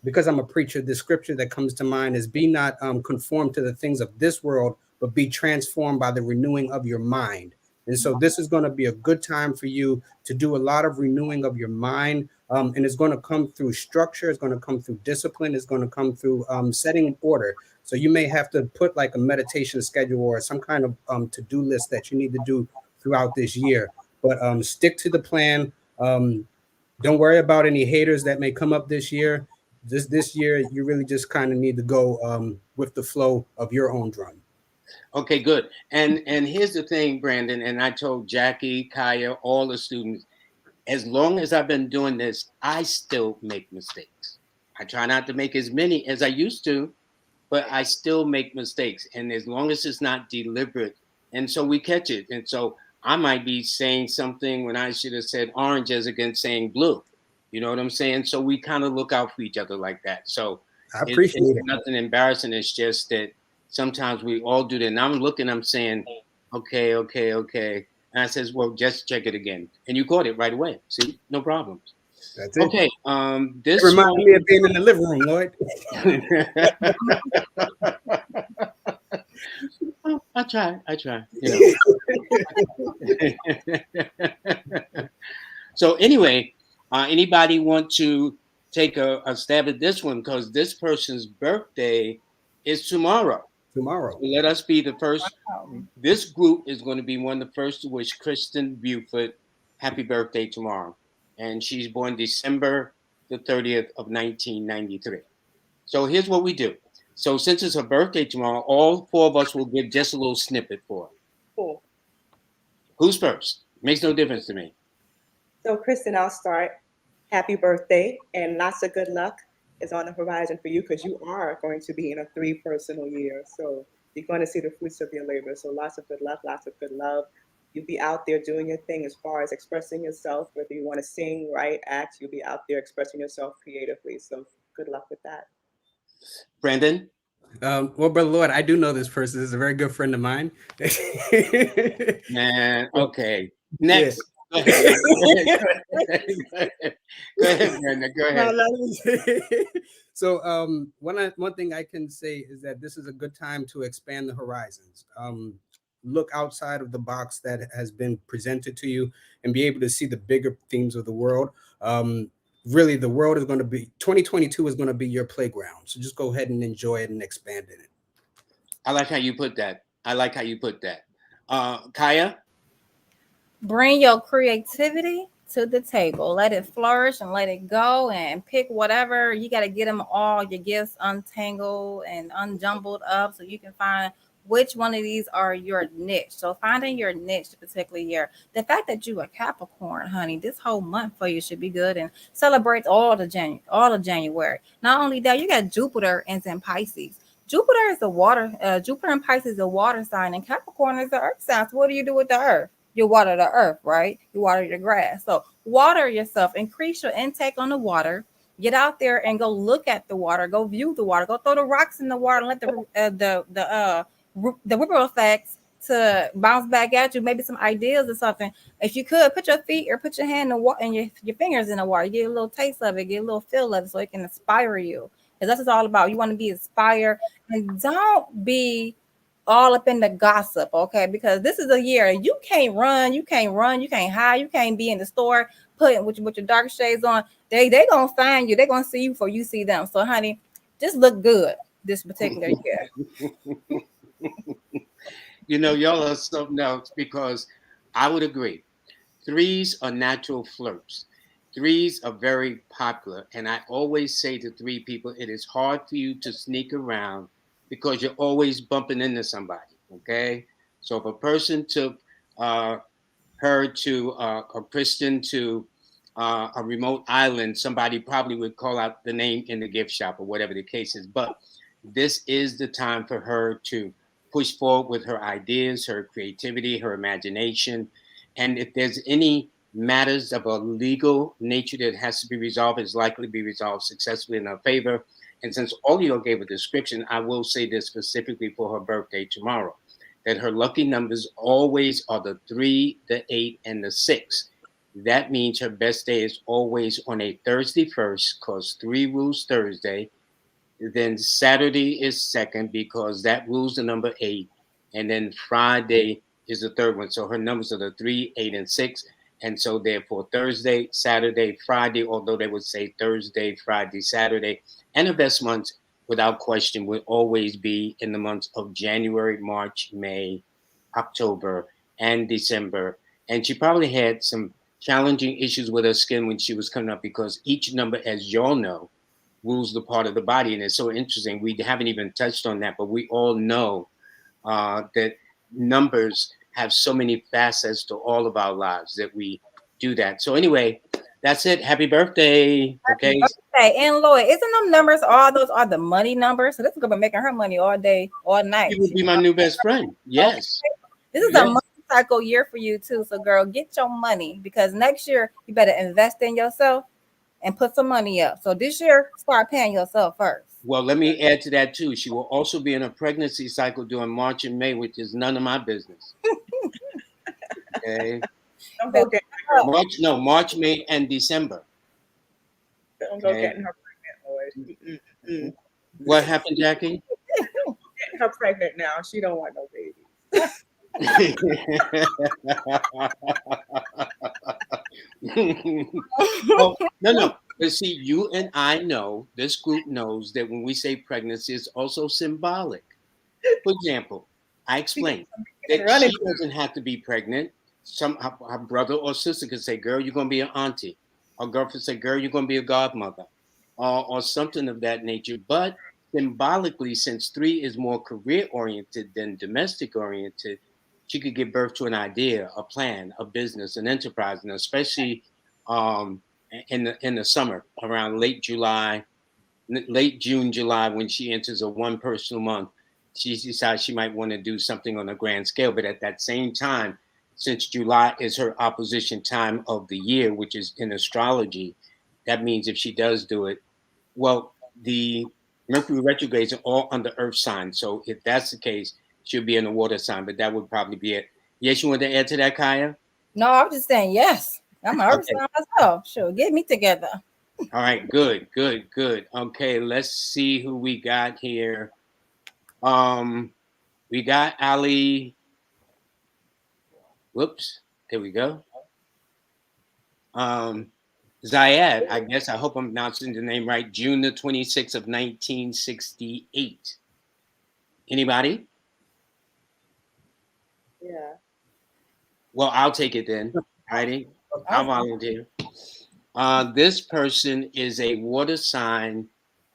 Because I'm a preacher, the scripture that comes to mind is be not conformed to the things of this world, but be transformed by the renewing of your mind. And so this is going to be a good time for you to do a lot of renewing of your mind. And it's going to come through structure. It's going to come through discipline. It's going to come through setting order. So you may have to put like a meditation schedule or some kind of to-do list that you need to do throughout this year. But stick to the plan. Don't worry about any haters that may come up this year. This year, you really just kind of need to go with the flow of your own drum. Okay, good. And here's the thing, Brandon, and I told Jacquie, Kaya, all the students, as long as I've been doing this, I still make mistakes. I try not to make as many as I used to, but I still make mistakes. And as long as it's not deliberate, and so we catch it. And so I might be saying something when I should have said orange as against saying blue. You know what I'm saying? So we kind of look out for each other like that. So I appreciate it. Nothing embarrassing. It's just that sometimes we all do that. And I'm looking, I'm saying, okay. And I says, well, just check it again. And you caught it right away. See, no problems. That's it. Okay. This reminds me of being in the living room, Lloyd. I try. You know. So anyway, anybody want to take a stab at this one? Because this person's birthday is tomorrow. tomorrow. So let us be the first. Um, This group is going to be one of the first to wish Kristen Buford happy birthday tomorrow. And she's born December the 30th of 1993. So here's what we do. So since it's her birthday tomorrow, all four of us will give just a little snippet for her. Cool. Who's first? Makes no difference to me. So, Kristen, I'll start. Happy birthday and lots of good luck is on the horizon for you because you are going to be in a 3 personal year. So, you're going to see the fruits of your labor. So, lots of good luck, lots of good love. You'll be out there doing your thing as far as expressing yourself, whether you want to sing, write, act, you'll be out there expressing yourself creatively. So, good luck with that. Brandon? Well, Brother Lord, I do know this person. This is a very good friend of mine. Man, okay. Yeah. Next. Go ahead. Go ahead, Brandon. Go ahead. So one thing I can say is that this is a good time to expand the horizons. Look outside of the box that has been presented to you and be able to see the bigger themes of the world. Really, the world is going to be 2022 is going to be your playground. So just go ahead and enjoy it and expand in it. I like how you put that. Kaya? Bring your creativity to the table. Let it flourish and let it go and pick whatever. You got to get them all, your gifts untangled and unjumbled up so you can find which one of these are your niche. So finding your niche particularly year. The fact that you a Capricorn, honey, this whole month for you should be good and celebrates all of January. Not only that, you got Jupiter and in Pisces. Jupiter is the water, Jupiter and Pisces is a water sign, and Capricorn is the earth sign. So what do you do with the earth? You water the earth, right? You water your grass. So water yourself, increase your intake on the water. Get out there and go look at the water, go view the water, go throw the rocks in the water, and let the ripple effects to bounce back at you, maybe some ideas or something. If you could put your feet or put your hand in the water and your fingers in the water, you get a little taste of it, get a little feel of it so it can inspire you. Because that's what it's all about. You want to be inspired and don't be all up in the gossip, okay? Because this is a year you can't run, you can't hide, you can't be in the store putting with your dark shades on. They gonna find you, they gonna see you before you see them. So, honey, just look good this particular year. You know, y'all are something else because I would agree. Threes are natural flirts. Threes are very popular. And I always say to three people, it is hard for you to sneak around because you're always bumping into somebody. Okay. So if a person took her to or Kristen to a remote island, somebody probably would call out the name in the gift shop or whatever the case is. But this is the time for her to push forward with her ideas, her creativity, her imagination. And if there's any matters of a legal nature that has to be resolved, it's likely to be resolved successfully in her favor. And since all of you gave a description, I will say this specifically for her birthday tomorrow, that her lucky numbers always are the 3, the 8, and the 6. That means her best day is always on a Thursday first, because 3 rules Thursday. Then Saturday is second because that rules the number 8. And then Friday is the third one. So her numbers are the 3, 8, and 6. And so therefore Thursday, Saturday, Friday, although they would say Thursday, Friday, Saturday. And her best months, without question, will always be in the months of January, March, May, October, and December. And she probably had some challenging issues with her skin when she was coming up because each number, as y'all know, rules the part of the body. And it's so interesting. We haven't even touched on that, but we all know that numbers have so many facets to all of our lives that we do that. So anyway, that's it. Happy birthday. Okay. Hey, and Lloyd, isn't them numbers, all those are the money numbers? So this is gonna be making her money all day, all night. You would be my new best friend. Yes. Okay. This is a money cycle year for you too. So girl, get your money because next year you better invest in yourself and put some money up. So this year, start paying yourself first. Well, let me add to that too. She will also be in a pregnancy cycle during March and May, which is none of my business. Okay. Don't go getting her. March, May, and December. Don't go getting her pregnant, Lloyd. What happened, Jacquie? Getting her pregnant now. She don't want no baby. Oh, no. But see, you and I know, this group knows that when we say pregnancy, it's also symbolic. For example, I explained can that run she into doesn't have to be pregnant. Her brother or sister could say, "Girl, you're gonna be an auntie." Or girlfriend say, "Girl, you're gonna be a godmother," or something of that nature. But symbolically, since three is more career oriented than domestic oriented, she could give birth to an idea, a plan, a business, an enterprise, and especially um, in the summer around late June, July, when she enters a one personal month, she decides she might want to do something on a grand scale. But at that same time, since July is her opposition time of the year, which is in astrology, that means if she does do it, well, the Mercury retrogrades are all under Earth signs. So if that's the case, she'll be in a water sign, but that would probably be it. Yes, you want to add to that, Kaya? No, I'm just saying yes. I'm an earth Okay. sign myself. Sure, get me together. All right, good, good, good. Okay, let's see who we got here. Um, we got Ali. Whoops, there we go. Um, Zayed, I guess I hope I'm pronouncing the name right. June the 26th of 1968. Anybody? Yeah. Well, I'll take it then. Righty, I'll volunteer. This person is a water sign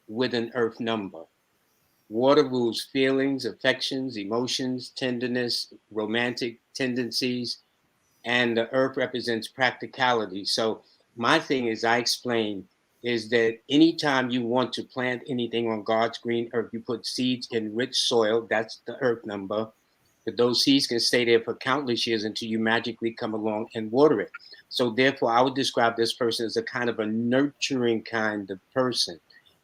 with an earth number. Water rules feelings, affections, emotions, tenderness, romantic tendencies, and the earth represents practicality. So my thing is, I explain, is that anytime you want to plant anything on God's green earth, you put seeds in rich soil. That's the earth number. But those seeds can stay there for countless years until you magically come along and water it. So therefore, I would describe this person as a kind of a nurturing kind of person,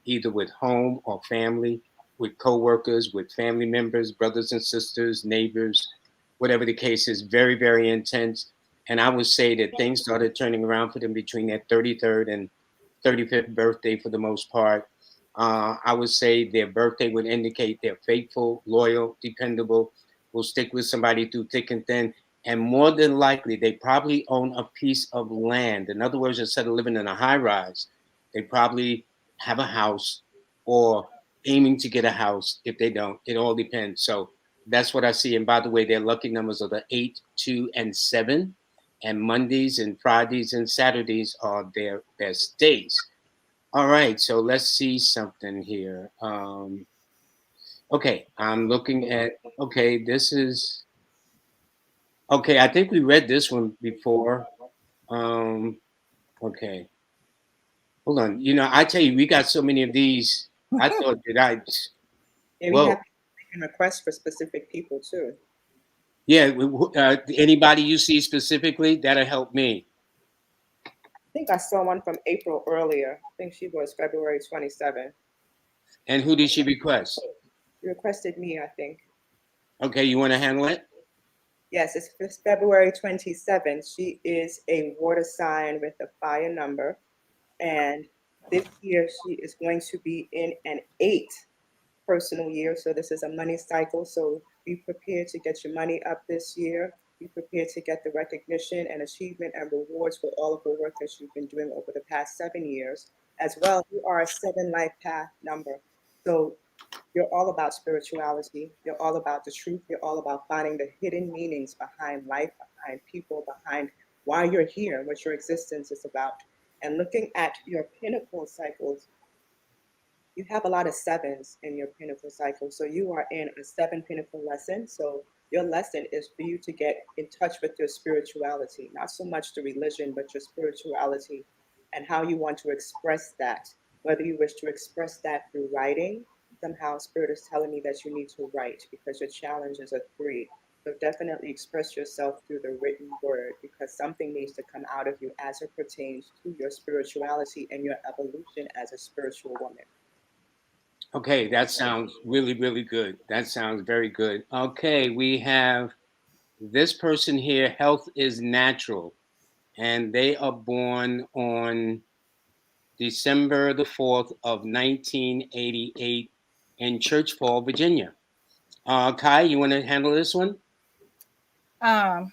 either with home or family, with coworkers, with family members, brothers and sisters, neighbors, whatever the case is. Very, very intense. And I would say that things started turning around for them between their 33rd and 35th birthday for the most part. I would say their birthday would indicate they're faithful, loyal, dependable, will stick with somebody through thick and thin. And more than likely, they probably own a piece of land. In other words, instead of living in a high rise, they probably have a house or aiming to get a house. If they don't, it all depends. So that's what I see. And by the way, their lucky numbers are the 8, 2, and 7. And Mondays and Fridays and Saturdays are their best days. All right, so let's see something here. Okay, I'm looking at, okay, this is, okay, I think we read this one before. Um, okay, hold on. You know, I tell you, we got so many of these. I thought that And we whoa, have making requests for specific people too. yeah, anybody you see specifically, that'll help me. I think I saw one from April earlier. I think she was February 27th. And who did she request? She requested me, I think. Okay, you want to handle it? Yes, it's February 27th. She is a water sign with a fire number. And this year she is going to be in an 8 personal year. So this is a money cycle. So be prepared to get your money up this year. Be prepared to get the recognition and achievement and rewards for all of the work that you've been doing over the past 7 years. As well, you are a 7 life path number. So you're all about spirituality. You're all about the truth. You're all about finding the hidden meanings behind life, behind people, behind why you're here, what your existence is about. And looking at your pinnacle cycles, you have a lot of sevens in your pinnacle cycle. So you are in a 7 pinnacle lesson. So your lesson is for you to get in touch with your spirituality, not so much the religion, but your spirituality and how you want to express that. Whether you wish to express that through writing, somehow Spirit is telling me that you need to write because your challenge is a 3. So definitely express yourself through the written word because something needs to come out of you as it pertains to your spirituality and your evolution as a spiritual woman. Okay, that sounds really, really good. That sounds very good. Okay, we have this person here, health is natural, and they are born on December the 4th of 1988 in Church Fall, Virginia. Kai, you want to handle this one? Um,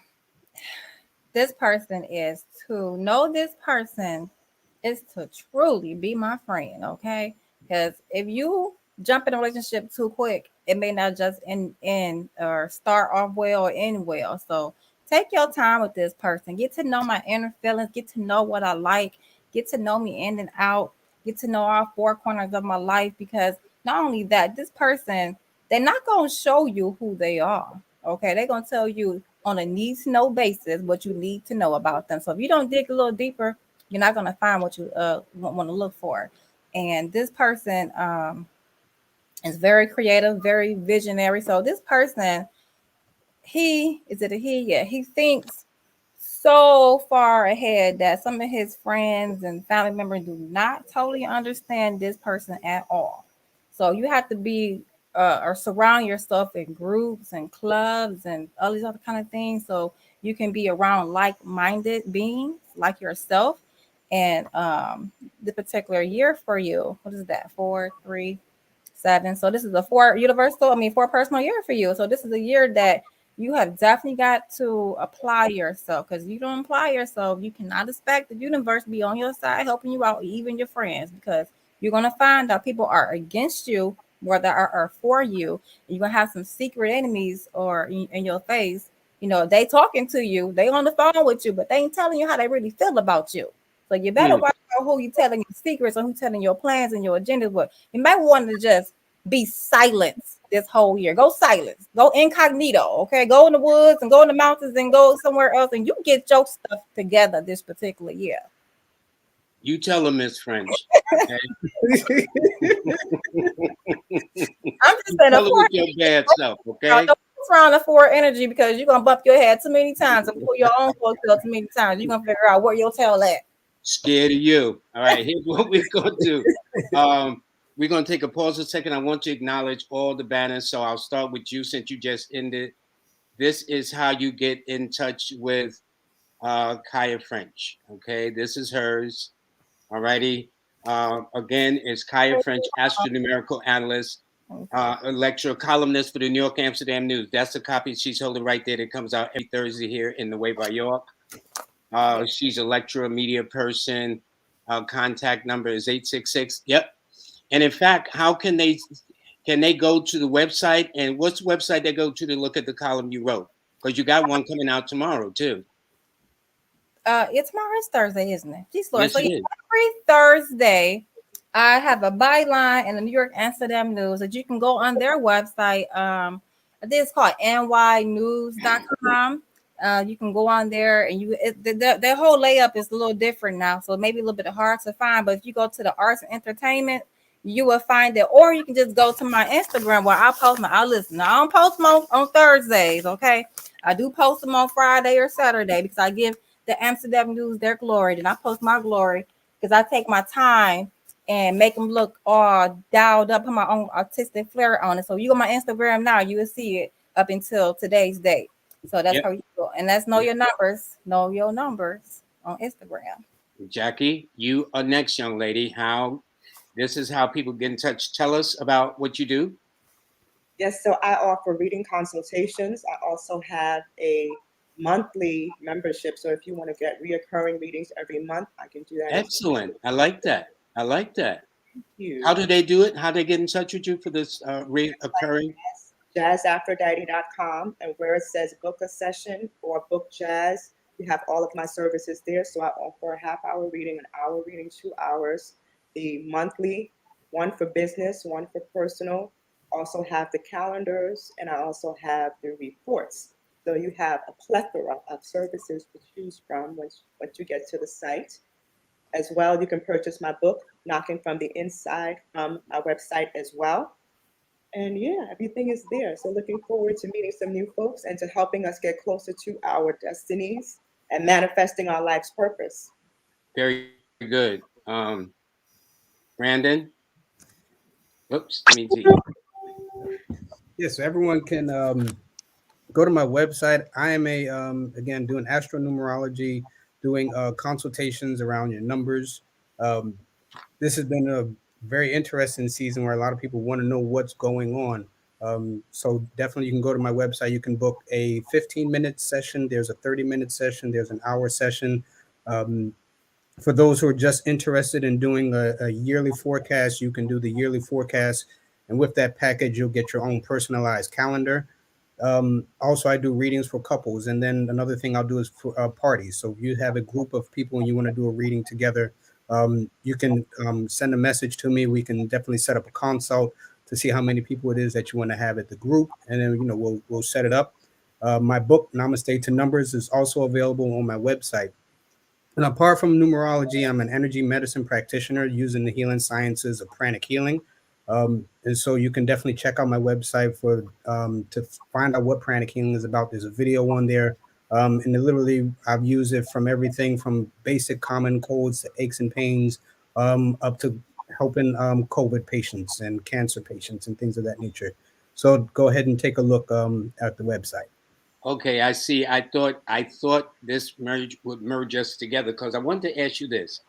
this person is to know this person is to truly be my friend, okay? Because if you jump in a relationship too quick, it may not just end or start off well or end well. So take your time with this person. Get to know my inner feelings. Get to know what I like. Get to know me in and out. Get to know all four corners of my life, because not only that, this person, they're not going to show you who they are. Okay, they're going to tell you on a need to know basis what you need to know about them. So if you don't dig a little deeper, you're not going to find what you want to look for. And this person is very creative, very visionary. So this person, he is it a he? Yeah, he thinks so far ahead that some of his friends and family members do not totally understand this person at all. So you have to be or surround yourself in groups and clubs and all these other kind of things, so you can be around like-minded beings like yourself. And the particular year for you, what is that? 4, 3, 7. So this is a four personal year for you. So this is a year that you have definitely got to apply yourself, because you don't apply yourself, you cannot expect the universe to be on your side helping you out, even your friends, because you're going to find out people are against you more than are for you. You're going to have some secret enemies or in your face. You know, they talking to you, they on the phone with you, but they ain't telling you how they really feel about you. So you better watch out who you telling your secrets or who telling your plans and your agendas. But you might want to just be silenced this whole year. Go silence. Go incognito. Okay. Go in the woods and go in the mountains and go somewhere else, and you get your stuff together this particular year. You tell them, Miss French. Okay? I'm just saying, tell them with your bad self, okay? Don't around the four energy, because you're gonna bump your head too many times and pull your own tail too many times. You're gonna figure out where your tail at. Scared of you. All right, here's what we're gonna do. We're gonna take a pause a second. I want to acknowledge all the banners. So I'll start with you since you just ended. This is how you get in touch with Kaya French. Okay, this is hers. All righty. Again, it's Kaya French, astronumerical analyst, a lecturer, columnist for the New York Amsterdam News. That's the copy she's holding right there that comes out every Thursday here in the Way by York. She's a lecturer, media person. Contact number is 866. Yep. And in fact, how can they go to the website? And what's the website they go to look at the column you wrote? Because you got one coming out tomorrow too. Tomorrow's Thursday, isn't it? Yes, Yes, so it is. every Thursday, I have a byline in the New York Amsterdam News that you can go on their website. I think it's called nynews.com. You can go on there, and their whole layup is a little different now, so maybe a little bit hard to find. But if you go to the arts and entertainment, you will find it. Or you can just go to my Instagram where I post I listen. I don't post them on Thursdays, okay? I do post them on Friday or Saturday because I give the Amsterdam News their glory. Then I post my glory because I take my time and make them look all dialed up, put my own artistic flair on it. So you go on my Instagram now, you will see it up until today's date. So that's how you go. And that's Know Your Numbers. Know Your Numbers on Instagram. Jacquie, you are next, young lady. This is how people get in touch. Tell us about what you do. Yes, so I offer reading consultations. I also have a monthly membership. So if you want to get reoccurring readings every month, I can do that. Excellent. I like that. Thank you. How do they do it? How do they get in touch with you for this reoccurring? JazzAfterDaddy.com, and where it says book a session or book jazz, you have all of my services there. So I offer a half-hour reading, an hour reading, 2 hours. The monthly, one for business, one for personal. Also have the calendars, and I also have the reports. So you have a plethora of services to choose from once you get to the site. As well, you can purchase my book, Knocking from the Inside, from my website as well. And yeah, everything is there. So looking forward to meeting some new folks and to helping us get closer to our destinies and manifesting our life's purpose. Very good. Brandon? Oops, let me see. Yes, so everyone can go to my website. I am again doing astronumerology, doing consultations around your numbers. This has been a very interesting season where a lot of people want to know what's going on. So definitely you can go to my website. You can book a 15-minute session. There's a 30-minute session. There's an hour session. For those who are just interested in doing a yearly forecast, you can do the yearly forecast. And with that package, you'll get your own personalized calendar. Also, I do readings for couples. And then another thing I'll do is for parties. So if you have a group of people and you want to do a reading together, you can send a message to me. We can definitely set up a consult to see how many people it is that you want to have at the group. And then, we'll set it up. My book, Namaste to Numbers, is also available on my website. And apart from numerology, I'm an energy medicine practitioner using the healing sciences of pranic healing. And so you can definitely check out my website for to find out what pranic healing is about. There's a video on there. And literally, I've used it from everything from basic common colds to aches and pains up to helping COVID patients and cancer patients and things of that nature. So go ahead and take a look at the website. Okay, I see. I thought this merge would merge us together because I wanted to ask you this.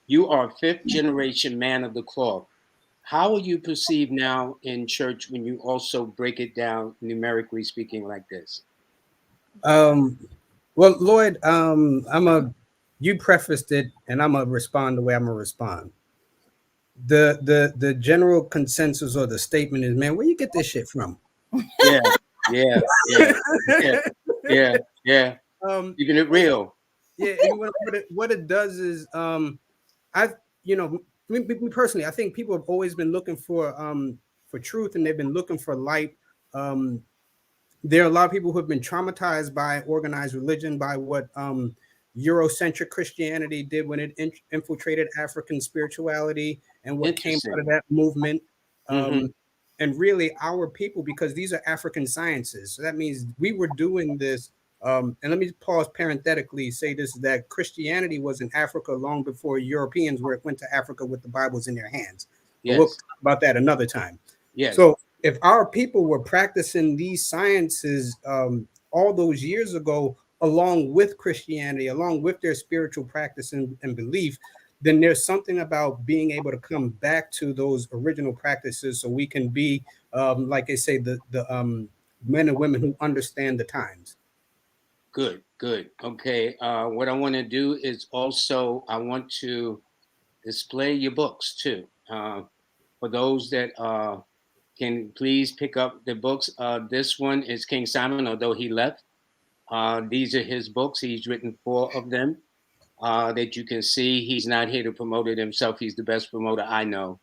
You are a fifth generation man of the cloth. How are you perceived now in church when you also break it down numerically speaking like this? Well, Lloyd, you prefaced it, and I'm gonna respond the way I'm gonna respond. The general consensus or the statement is, man, where you get this shit from? Yeah, yeah, yeah, yeah, yeah, yeah. Keeping it real. Yeah, and what it does is, me personally, I think people have always been looking for truth, and they've been looking for light. There are a lot of people who have been traumatized by organized religion, by what Eurocentric Christianity did when it infiltrated African spirituality and what came out of that movement. And really, our people, because these are African sciences, so that means we were doing this. And let me pause parenthetically, say this, that Christianity was in Africa long before Europeans went to Africa with the Bibles in their hands. Yes. We'll talk about that another time. Yes. So if our people were practicing these sciences all those years ago, along with Christianity, along with their spiritual practice and belief, then there's something about being able to come back to those original practices so we can be, like I say, the men and women who understand the times. Good, good. Okay. What I want to do is also, I want to display your books too. For those that can please pick up the books. This one is King Simon, although he left. These are his books. He's written 4 of them that you can see. He's not here to promote it himself. He's the best promoter I know.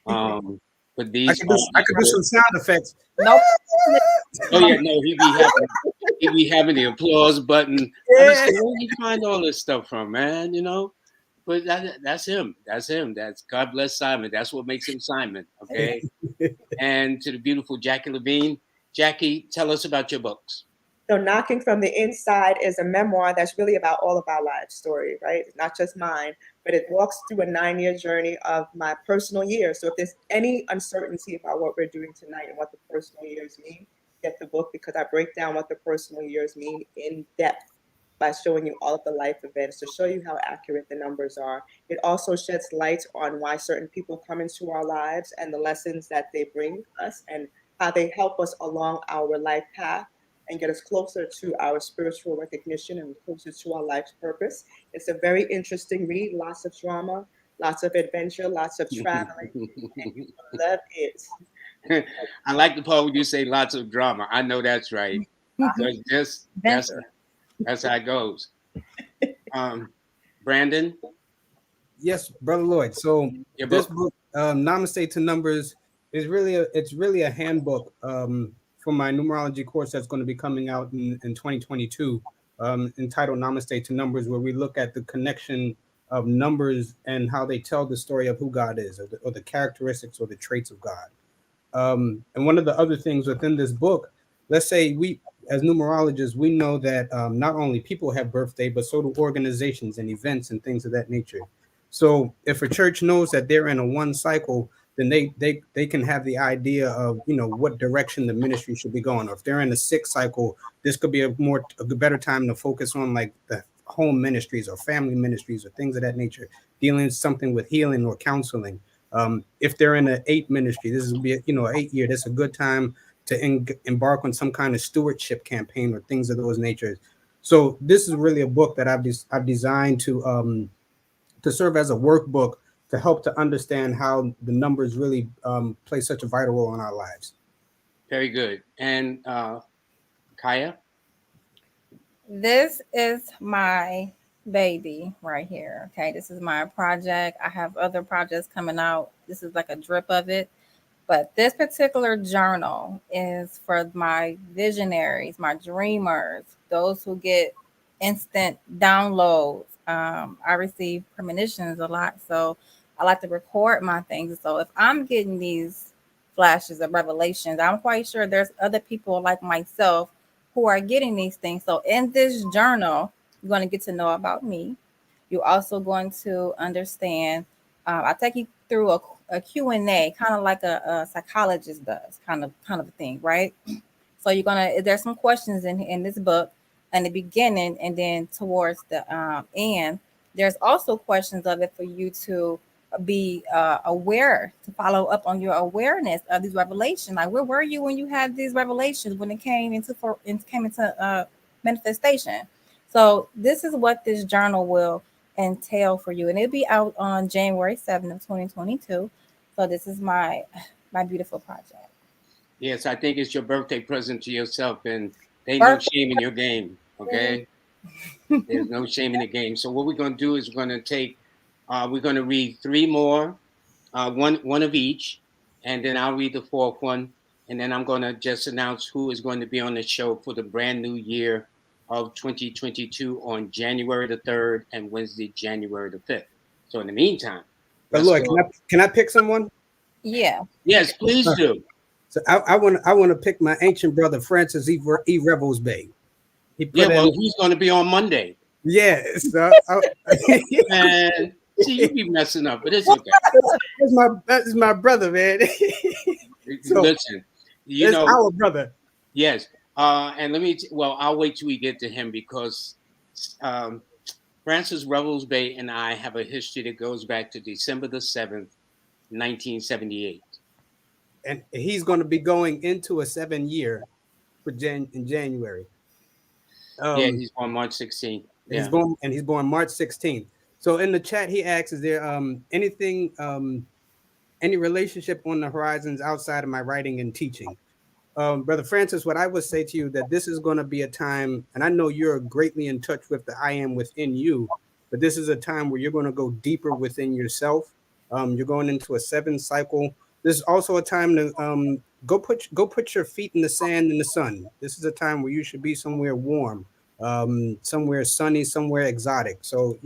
But these I could do some sound effects. Nope. Oh yeah, no, he'd be having the applause button. Yeah. Where did he find all this stuff from, man? But that's him. That's him. That's God bless Simon. That's what makes him Simon. Okay. And to the beautiful Jacquii Leveine. Jacquii, tell us about your books. So Knocking from the Inside is a memoir that's really about all of our lives story, right? It's not just mine, but it walks through a 9-year journey of my personal years. So if there's any uncertainty about what we're doing tonight and what the personal years mean, get the book, because I break down what the personal years mean in depth by showing you all of the life events to show you how accurate the numbers are. It also sheds light on why certain people come into our lives and the lessons that they bring us and how they help us along our life path and get us closer to our spiritual recognition and closer to our life's purpose. It's a very interesting read, lots of drama, lots of adventure, lots of traveling, and you love it. I like the part where you say lots of drama. I know that's right. That's how it goes. Brandon? Yes, Brother Lloyd. So this book, Namaste to Numbers, is really a handbook for my numerology course that's going to be coming out in 2022, entitled Namaste to Numbers, where we look at the connection of numbers and how they tell the story of who God is, or the characteristics or the traits of God. And one of the other things within this book, let's say we, as numerologists, we know that not only people have birthday, but so do organizations and events and things of that nature. So if a church knows that they're in a 1 cycle, then they can have the idea of, what direction the ministry should be going. Or if they're in a 6 cycle, this could be a better time to focus on like the home ministries or family ministries or things of that nature, dealing something with healing or counseling. If they're in an 8 ministry, this will be, an 8-year, that's a good time to embark on some kind of stewardship campaign or things of those natures. So this is really a book that I've designed to serve as a workbook to help to understand how the numbers really play such a vital role in our lives. Very good. And Kaya? This is my baby right here. Okay, this is my project. I have other projects coming out. This is like a drip of it. But this particular journal is for my visionaries, my dreamers, those who get instant downloads. I receive premonitions a lot, so I like to record my things. So if I'm getting these flashes of revelations, I'm quite sure there's other people like myself who are getting these things. So in this journal, you're going to get to know about me. You're also going to understand. I'll take you through a Q&A, kind of like a psychologist does, kind of a thing, right? So there's some questions in this book in the beginning, and then towards the end, there's also questions of it for you to be aware, to follow up on your awareness of these revelations. Like, where were you when you had these revelations, when it came into manifestation? So this is what this journal will entail for you, and it'll be out on January 7th of 2022. So this is my beautiful project. Yes, I think it's your birthday present to yourself, and ain't no shame in your game. Okay, there's no shame in the game. So what we're going to do is we're going to read three more, one of each, and then I'll read the fourth one, and then I'm going to just announce who is going to be on the show for the brand new year of 2022 on January the 3rd and Wednesday, January the 5th. So in the meantime, But look, can I pick someone? Yeah. Yes, please do. So I want to pick my ancient brother Francis E. Revels Bay. He's going to be on Monday. Yeah, so Man, see, you be messing up, but it's okay. That's my brother, man. So, listen, it's our brother. Yes, and I'll wait till we get to him because Francis Revels Bay and I have a history that goes back to December the 7th, 1978. And he's going to be going into a 7-year in January. He's born March 16th. He's born March 16th. So in the chat, he asks, is there anything, any relationship on the horizons outside of my writing and teaching? Brother Francis, what I would say to you that this is going to be a time, and I know you're greatly in touch with the I am within you, but this is a time where you're going to go deeper within yourself. You're going into a 7 cycle. This is also a time to go put your feet in the sand in the sun. This is a time where you should be somewhere warm, somewhere sunny, somewhere exotic. So,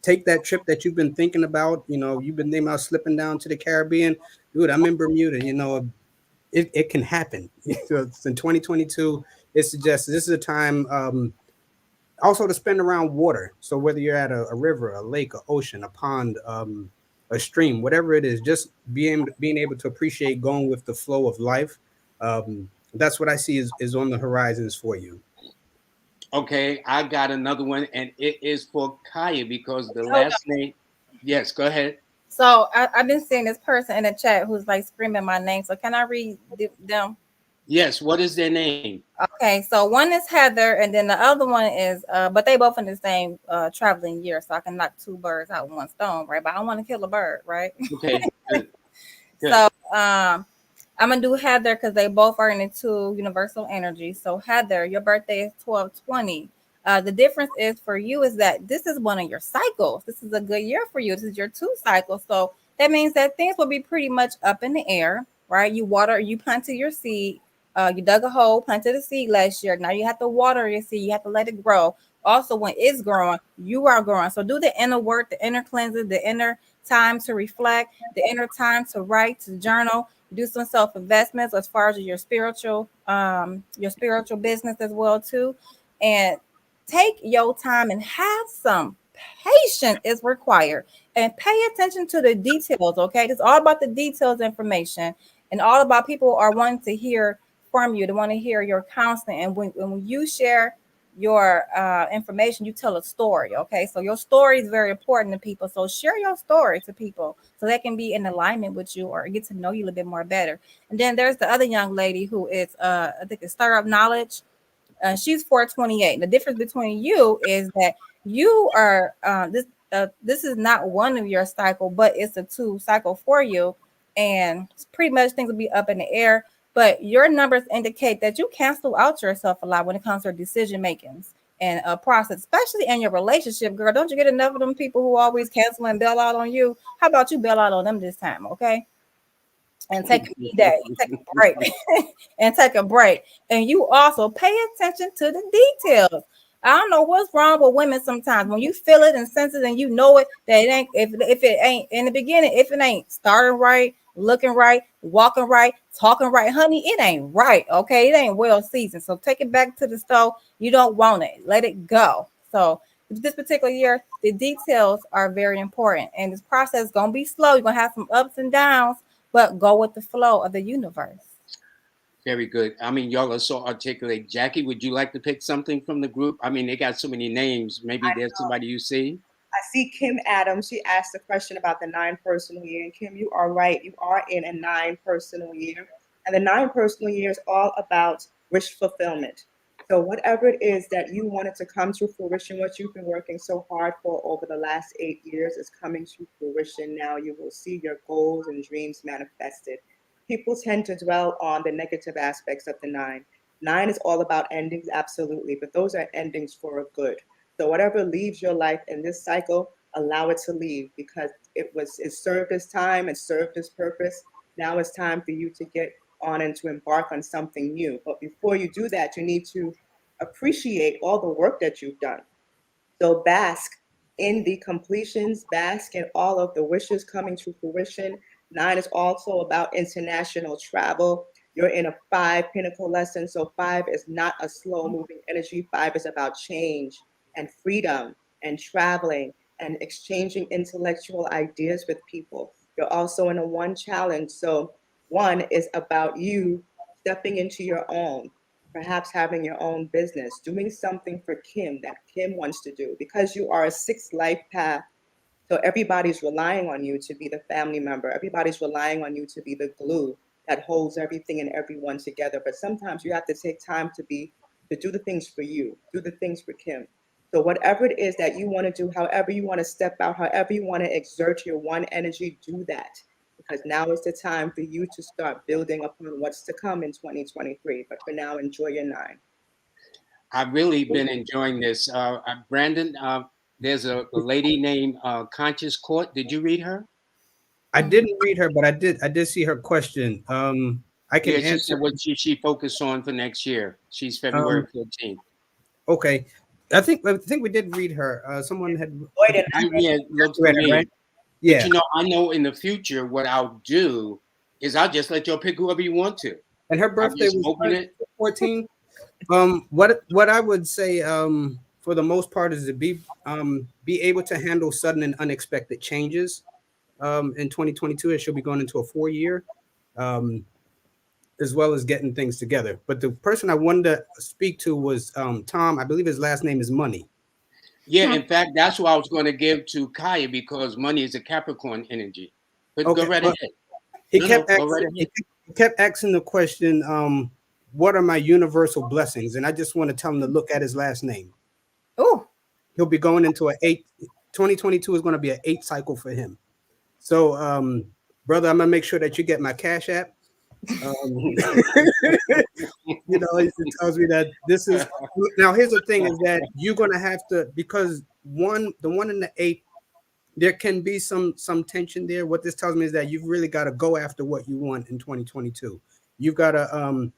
take that trip that you've been thinking about. You've been thinking about slipping down to the Caribbean. Dude, I'm in Bermuda. It can happen. So it's in 2022, it suggests this is a time also to spend around water. So whether you're at a river, a lake, an ocean, a pond, a stream, whatever it is, just being able to appreciate going with the flow of life. That's what I see is on the horizons for you. Okay, I got another one, and it is for Kaya because the last name. Yes, go ahead. So I've been seeing this person in the chat who's like screaming my name. So can I read them? Yes. What is their name? Okay, so one is Heather, and then the other one is, but they both in the same traveling year, so I can knock 2 birds out with 1 stone, right? But I don't want to kill a bird, right? Okay. Good. So I'm gonna do Heather because they both are into universal energy. So Heather, your birthday is 12/20. The difference is for you is that this is one of your cycles. This is a good year for you. This is your 2 cycle. So that means that things will be pretty much up in the air, right? You planted your seed. You dug a hole, planted a seed last year. Now you have to water your seed. You have to let it grow. Also, when it's growing, you are growing. So do the inner work, the inner cleansing, the inner time to reflect, the inner time to write, to journal. Do some self-investments as far as your spiritual business as well too. And take your time and have some patience is required. And pay attention to the details, okay? It's all about the details information, and all about people are wanting to hear from you. They want to hear your counseling. And when you share your information, you tell a story, okay? So your story is very important to people. So share your story to people so they can be in alignment with you or get to know you a little bit more better. And then there's the other young lady who is, I think it's Stir Up Knowledge. She's 4/28. The difference between you is that you are this is not one of your cycle, but it's a 2 cycle for you, and pretty much things will be up in the air. But your numbers indicate that you cancel out yourself a lot when it comes to decision makings and a process, especially in your relationship, girl. Don't you get enough of them people who always cancel and bail out on you? How about you bail out on them this time, okay? And take a day, take a break, and take a break. And you also pay attention to the details. I don't know what's wrong with women sometimes. When you feel it and sense it and you know it, that it ain't, if it ain't in the beginning, if it ain't starting right, looking right, walking right, talking right, honey, it ain't right. Okay. It ain't well seasoned. So take it back to the stove. You don't want it. Let it go. So this particular year, the details are very important. And this process is gonna be slow. You're gonna have some ups and downs, but go with the flow of the universe. Very good. I mean, y'all are so articulate. Jacquie, would you like to pick something from the group? I mean, they got so many names. Maybe there's somebody you see. I see Kim Adams. She asked a question about the 9 personal year. And Kim, you are right. You are in a 9 personal year. And the 9 personal year is all about wish fulfillment. So whatever it is that you wanted to come to fruition, what you've been working so hard for over the last 8 years is coming to fruition now. You will see your goals and dreams manifested. People tend to dwell on the negative aspects of the 9. 9 is all about endings, absolutely, but those are endings for a good. So whatever leaves your life in this cycle, allow it to leave because it served its time, it served its purpose. Now it's time for you to get on and to embark on something new. But before you do that, you need to appreciate all the work that you've done. So bask in the completions, bask in all of the wishes coming to fruition. 9 is also about international travel. You're in a 5 pinnacle lesson. So 5 is not a slow moving energy. 5 is about change and freedom and traveling and exchanging intellectual ideas with people. You're also in a 1 challenge. So 1 is about you stepping into your own, perhaps having your own business, doing something for Kim that Kim wants to do because you are a 6 life path. So everybody's relying on you to be the family member. Everybody's relying on you to be the glue that holds everything and everyone together. But sometimes you have to take time to do the things for you, do the things for Kim. So whatever it is that you want to do, however you want to step out, however you want to exert your 1 energy, do that. Because now is the time for you to start building upon what's to come in 2023. But for now, enjoy your 9. I've really been enjoying this. Brandon, there's a lady named Conscious Court. Did you read her? I didn't read her, but I did see her question. I can Yeah, she answer. said what she focused on for next year. She's February 14th. Okay, I think we did read her. Someone had Yeah, look for read it, me. right? But Yeah, I know in the future what I'll do is I'll just let y'all pick whoever you want to. and her I'll birthday just was open it. 14. What I would say for the most part is to be able to handle sudden and unexpected changes in 2022, as she'll be going into a 4-year, as well as getting things together. But the person I wanted to speak to was Tom. I believe his last name is Money. Yeah, in fact, that's what I was going to give to Kaya because money is a Capricorn energy. But go Okay, right well, ahead. he No, kept go right asking, ahead. he kept asking the question, what are my universal blessings? And I just want to tell him to look at his last name. Oh, He'll be going into a 8. 2022 is going to be an 8 cycle for him. So, brother, I'm gonna make sure that you get my Cash App. It tells me that this is now. Here's the thing: is that you're gonna have to, because the 1 and the 8, there can be some tension there. What this tells me is that you've really got to go after what you want in 2022. You've got to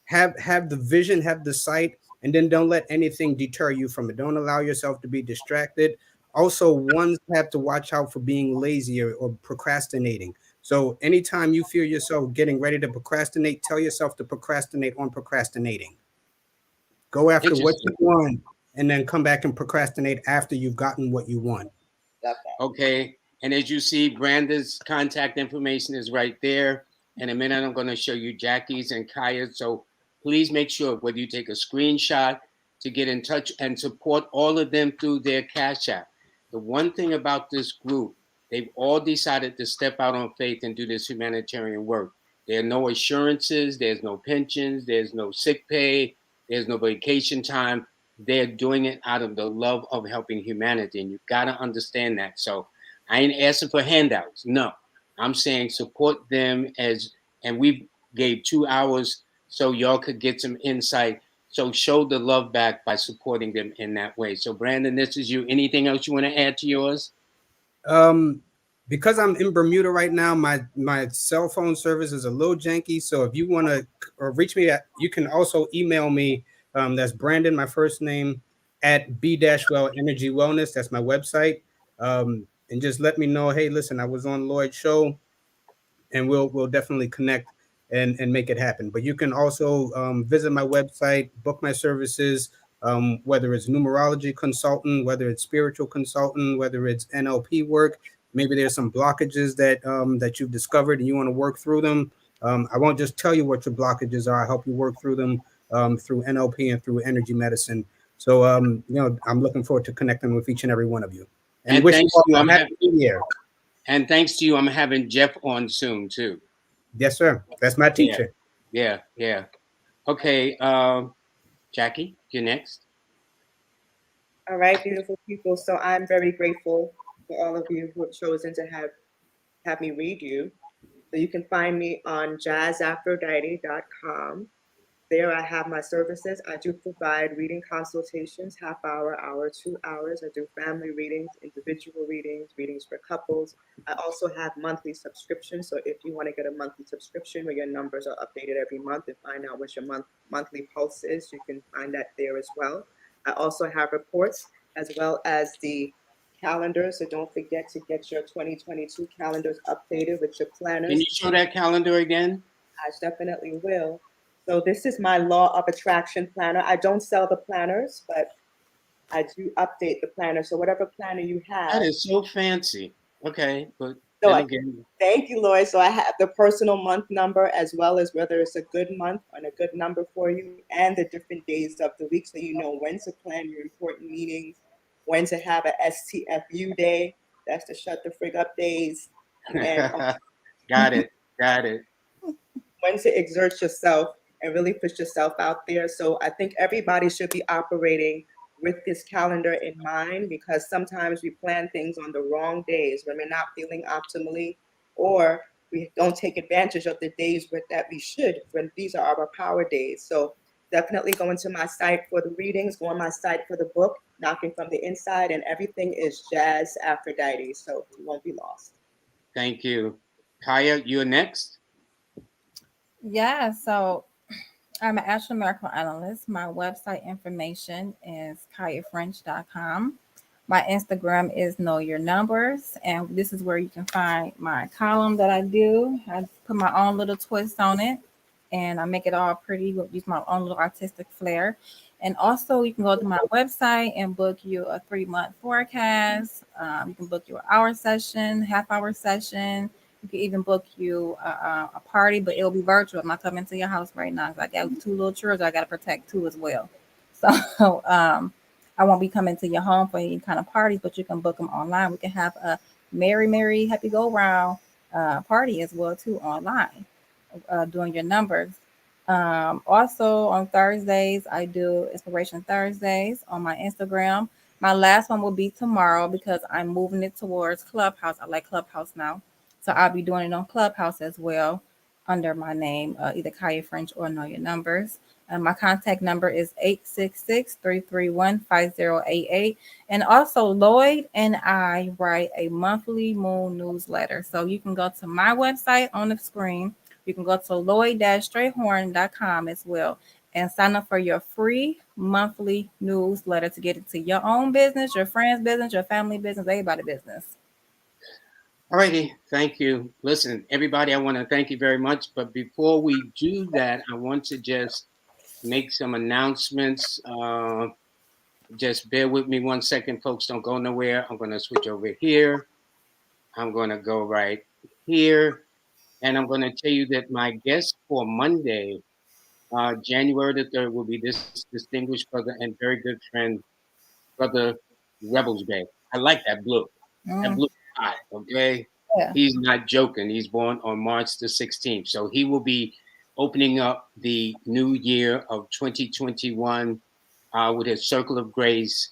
have the vision, have the sight, and then don't let anything deter you from it. Don't allow yourself to be distracted. Also, ones have to watch out for being lazy or procrastinating. So anytime you feel yourself getting ready to procrastinate, tell yourself to procrastinate on procrastinating. Go after what you want and then come back and procrastinate after you've gotten what you want. Okay. And as you see, Branda's contact information is right there. In a minute, I'm going to show you Jackie's and Kaya's. So please make sure whether you take a screenshot to get in touch and support all of them through their Cash App. The one thing about this group, they've all decided to step out on faith and do this humanitarian work. There are no assurances, there's no pensions, there's no sick pay, there's no vacation time. they're doing it out of the love of helping humanity, and you got to understand that. So I ain't asking for handouts. No, I'm saying support them and we gave 2 hours so y'all could get some insight. So show the love back by supporting them in that way. So Brandon, this is you. Anything else you want to add to yours? Um, because I'm in Bermuda right now, my cell phone service is a little janky. So if you want to reach me, you can also email me. That's Brandon, my first name, at B-Well Energy Wellness. That's my website. And just let me know, hey, listen, I was on Lloyd's show, and we'll definitely connect and make it happen. But you can also visit my website, book my services, whether it's numerology consultant, whether it's spiritual consultant, whether it's NLP work. Maybe there's some blockages that you've discovered and you want to work through them. I won't just tell you what your blockages are. I help you work through them through NLP and through energy medicine. So I'm looking forward to connecting with each and every one of you. And wish you all a happy new year. And thanks to you, I'm having Jeff on soon too. Yes, sir. That's my teacher. Yeah. Okay, Jacquie, you're next. All right, beautiful people. So I'm very grateful for all of you who have chosen to have me read you. So you can find me on jazzaphrodite.com. There I have my services. I do provide reading consultations, half hour, 2 hours. I do family readings, individual readings, readings for couples. I also have monthly subscriptions. So if you want to get a monthly subscription where your numbers are updated every month and find out what your monthly pulse is, you can find that there as well. I also have reports as well as the calendar. So don't forget to get your 2022 calendars updated with your planners. Can you show that calendar again? I definitely will. So this is my law of attraction planner. I don't sell the planners, but I do update the planner. So whatever planner you have. That is so fancy. Okay, but So then again, thank you, Lloyd. So I have the personal month number as well as whether it's a good month and a good number for you and the different days of the week so you know when to plan your important meetings, when to have a STFU day. That's the shut the frig up days. And got it. when to exert yourself and really push yourself out there. So I think everybody should be operating with this calendar in mind because sometimes we plan things on the wrong days when we're not feeling optimally, or we don't take advantage of the days that we should when these are our power days. So definitely go into my site for the readings, go on my site for the book, Knocking from the Inside, and everything is Jazz Aphrodite. So you won't be lost. Thank you. Kaya, you're next. Yeah, so I'm an astronomical analyst. My website information is kayafrench.com. My Instagram is Know Your Numbers, and this is where you can find my column that I do. I put my own little twist on it, and I make it all pretty. Use my own little artistic flair. And also, you can go to my website and book you a 3-month forecast. You can book you an hour session, half-hour session. You can even book you a party, but it'll be virtual. I'm not coming to your house right now because I got 2 little children I got to protect too as well. So I won't be coming to your home for any kind of parties, but you can book them online. We can have a merry, happy go round party as well too online doing your numbers. Also on Thursdays, I do Inspiration Thursdays on my Instagram. My last one will be tomorrow because I'm moving it towards Clubhouse. I like Clubhouse now. So I'll be doing it on Clubhouse as well under my name, either Kaya French or Know Your Numbers. My contact number is 866-331-5088. And also Lloyd and I write a monthly moon newsletter. So you can go to my website on the screen. You can go to lloyd-strayhorn.com as well and sign up for your free monthly newsletter to get it to your own business, your friend's business, your family business, everybody's business. All righty. Thank you. Listen, everybody, I want to thank you very much. But before we do that, I want to just make some announcements. Just bear with me 1 second, folks. Don't go nowhere. I'm going to switch over here. I'm going to go right here. And I'm going to tell you that my guest for Monday, January the 3rd, will be this distinguished brother and very good friend, Brother Rebels Bay. I like that blue. That blue is hot, okay? Yeah. He's not joking. He's born on March the 16th. So he will be opening up the new year of 2021 with his Circle of Grace,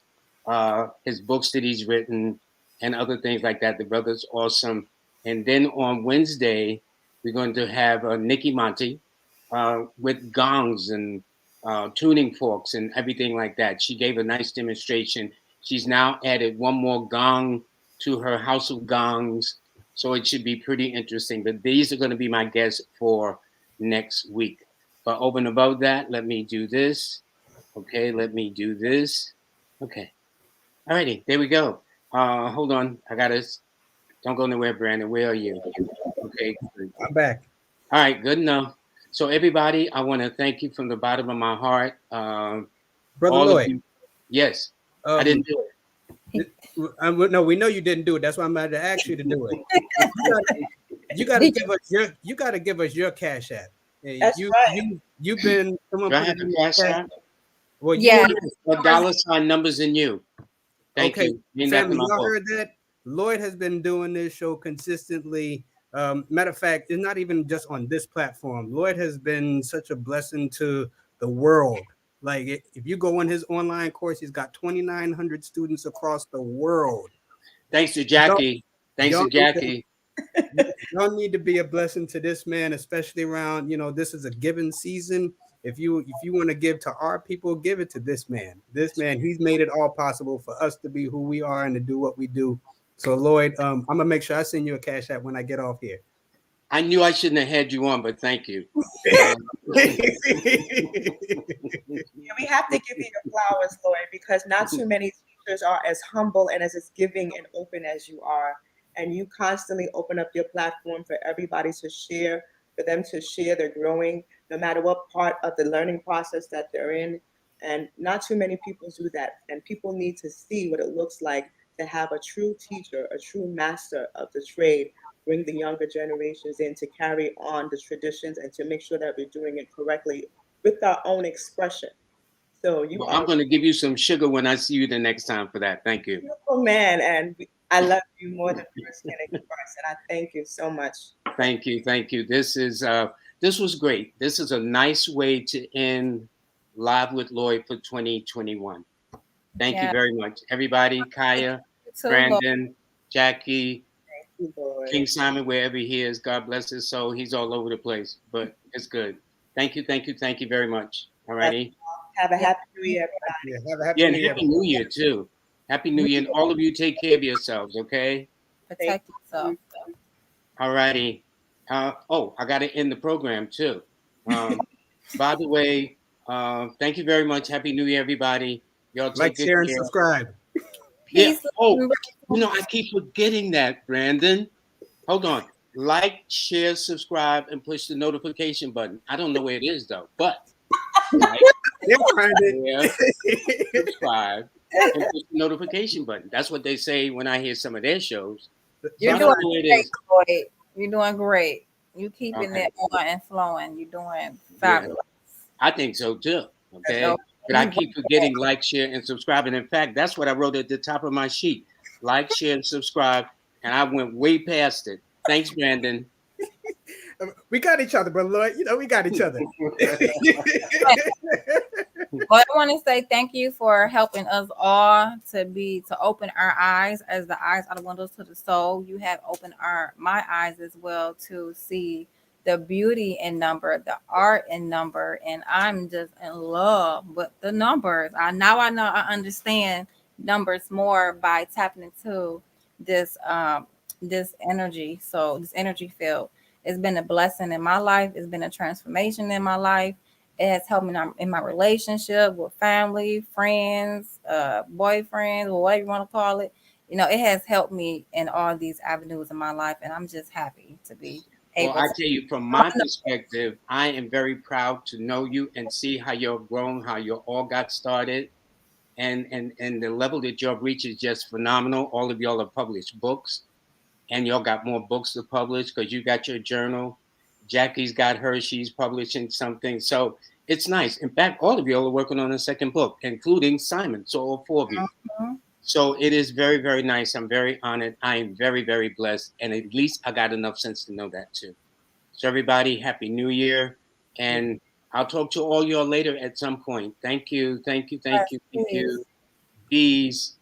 his books that he's written, and other things like that. The brother's awesome. And then on Wednesday, we're going to have Nikki Monty with gongs and tuning forks and everything like that. She gave a nice demonstration. She's now added one more gong to her house of gongs. So it should be pretty interesting. But these are going to be my guests for next week. But over and above that, let me do this. Okay, let me do this. Okay. Alrighty, there we go. Hold on. I got to, don't go nowhere, Brandon. Where are you? Okay. Good. I'm back. All right, good enough. So everybody, I want to thank you from the bottom of my heart. Brother All Lloyd. of you. Yes, I didn't do it. No, we know you didn't do it. That's why I'm about to ask you to do it. You got to give us your cash app. That's right. You've been someone Do I put have it in a the cash chat. app? Well, Yeah. $, numbers in you. Thank okay, you. Mean that to family, my y'all book. heard that? Lloyd has been doing this show consistently. Matter of fact, it's not even just on this platform. Lloyd has been such a blessing to the world. Like if you go on his online course, he's got 2,900 students across the world. Thanks to Jacquii. Thanks to y'all- Jacquii. Y'all need to be a blessing to this man, especially around, this is a giving season. If you want to give to our people, give it to this man. This man, he's made it all possible for us to be who we are and to do what we do. So Lloyd, I'm gonna make sure I send you a cash app when I get off here. I knew I shouldn't have had you on, but thank you. Yeah, we have to give you your flowers, Lloyd, because not too many teachers are as humble and as giving and open as you are. And you constantly open up your platform for everybody to share, for them to share their growing, no matter what part of the learning process that they're in. And not too many people do that. And people need to see what it looks like to have a true teacher, a true master of the trade, bring the younger generations in to carry on the traditions and to make sure that we're doing it correctly with our own expression. So you Well, are I'm going to give you some sugar when I see you the next time for that. Thank a you. beautiful man, and I love you more than words can express. And I thank you so much. Thank you. Thank you. This was great. This is a nice way to end Live with Lloyd for 2021. Thank you Yeah. very much. Everybody, Kaya, So, Brandon, Jacquii, Thank you, Lord. King Simon, wherever he is, God bless his soul. He's all over the place, but it's good. Thank you, thank you, thank you very much. All righty. Have a happy New Year, everybody. Yeah, have a happy Yeah, and New Year. Happy New Year too. Happy New Year. And all of you take care of yourselves, okay? protect yourself. All righty. Oh, I got to end the program too. By the way, thank you very much. Happy New Year, everybody. Y'all take Like, good share, and care. subscribe. Yeah. Peace. Oh, I keep forgetting that, Brandon. Hold on. Like, share, subscribe, and push the notification button. I don't know where it is though, but like, share, subscribe, and push the notification button. That's what they say when I hear some of their shows. You're I doing don't know where it great, is. Lloyd. You're doing great. You keeping Okay. it on and flowing. You're doing fabulous. I think so too. Okay. So, But I keep forgetting like, share, and subscribe. And in fact, that's what I wrote at the top of my sheet. Like, share, and subscribe. And I went way past it. Thanks, Brandon. We got each other, brother Lloyd. We got each other. But I want to say thank you for helping us all to open our eyes, as the eyes are the windows to the soul. You have opened my eyes as well to see the beauty in number, the art in number, and I'm just in love with the numbers. I know I understand numbers more by tapping into this this energy. So this energy field, it's been a blessing in my life. It's been a transformation in my life. It has helped me in my relationship with family, friends, boyfriends, or whatever you want to call it. It has helped me in all these avenues in my life, and I'm just happy to be able Well, I to. tell you, from my perspective, I am very proud to know you and see how you're grown, how you all got started. And the level that y'all reach is just phenomenal. All of y'all have published books, and y'all got more books to publish because you got your journal. Jacquie's got hers. She's publishing something. So it's nice. In fact, all of y'all are working on a second book, including Simon. So all four of you. Mhm. So it is very, very nice. I'm very honored. I am very, very blessed. And at least I got enough sense to know that too. So everybody, Happy New Year. And I'll talk to all y'all later at some point. Thank you. Thank you. Thank Yes, you. Thank please. you. Peace.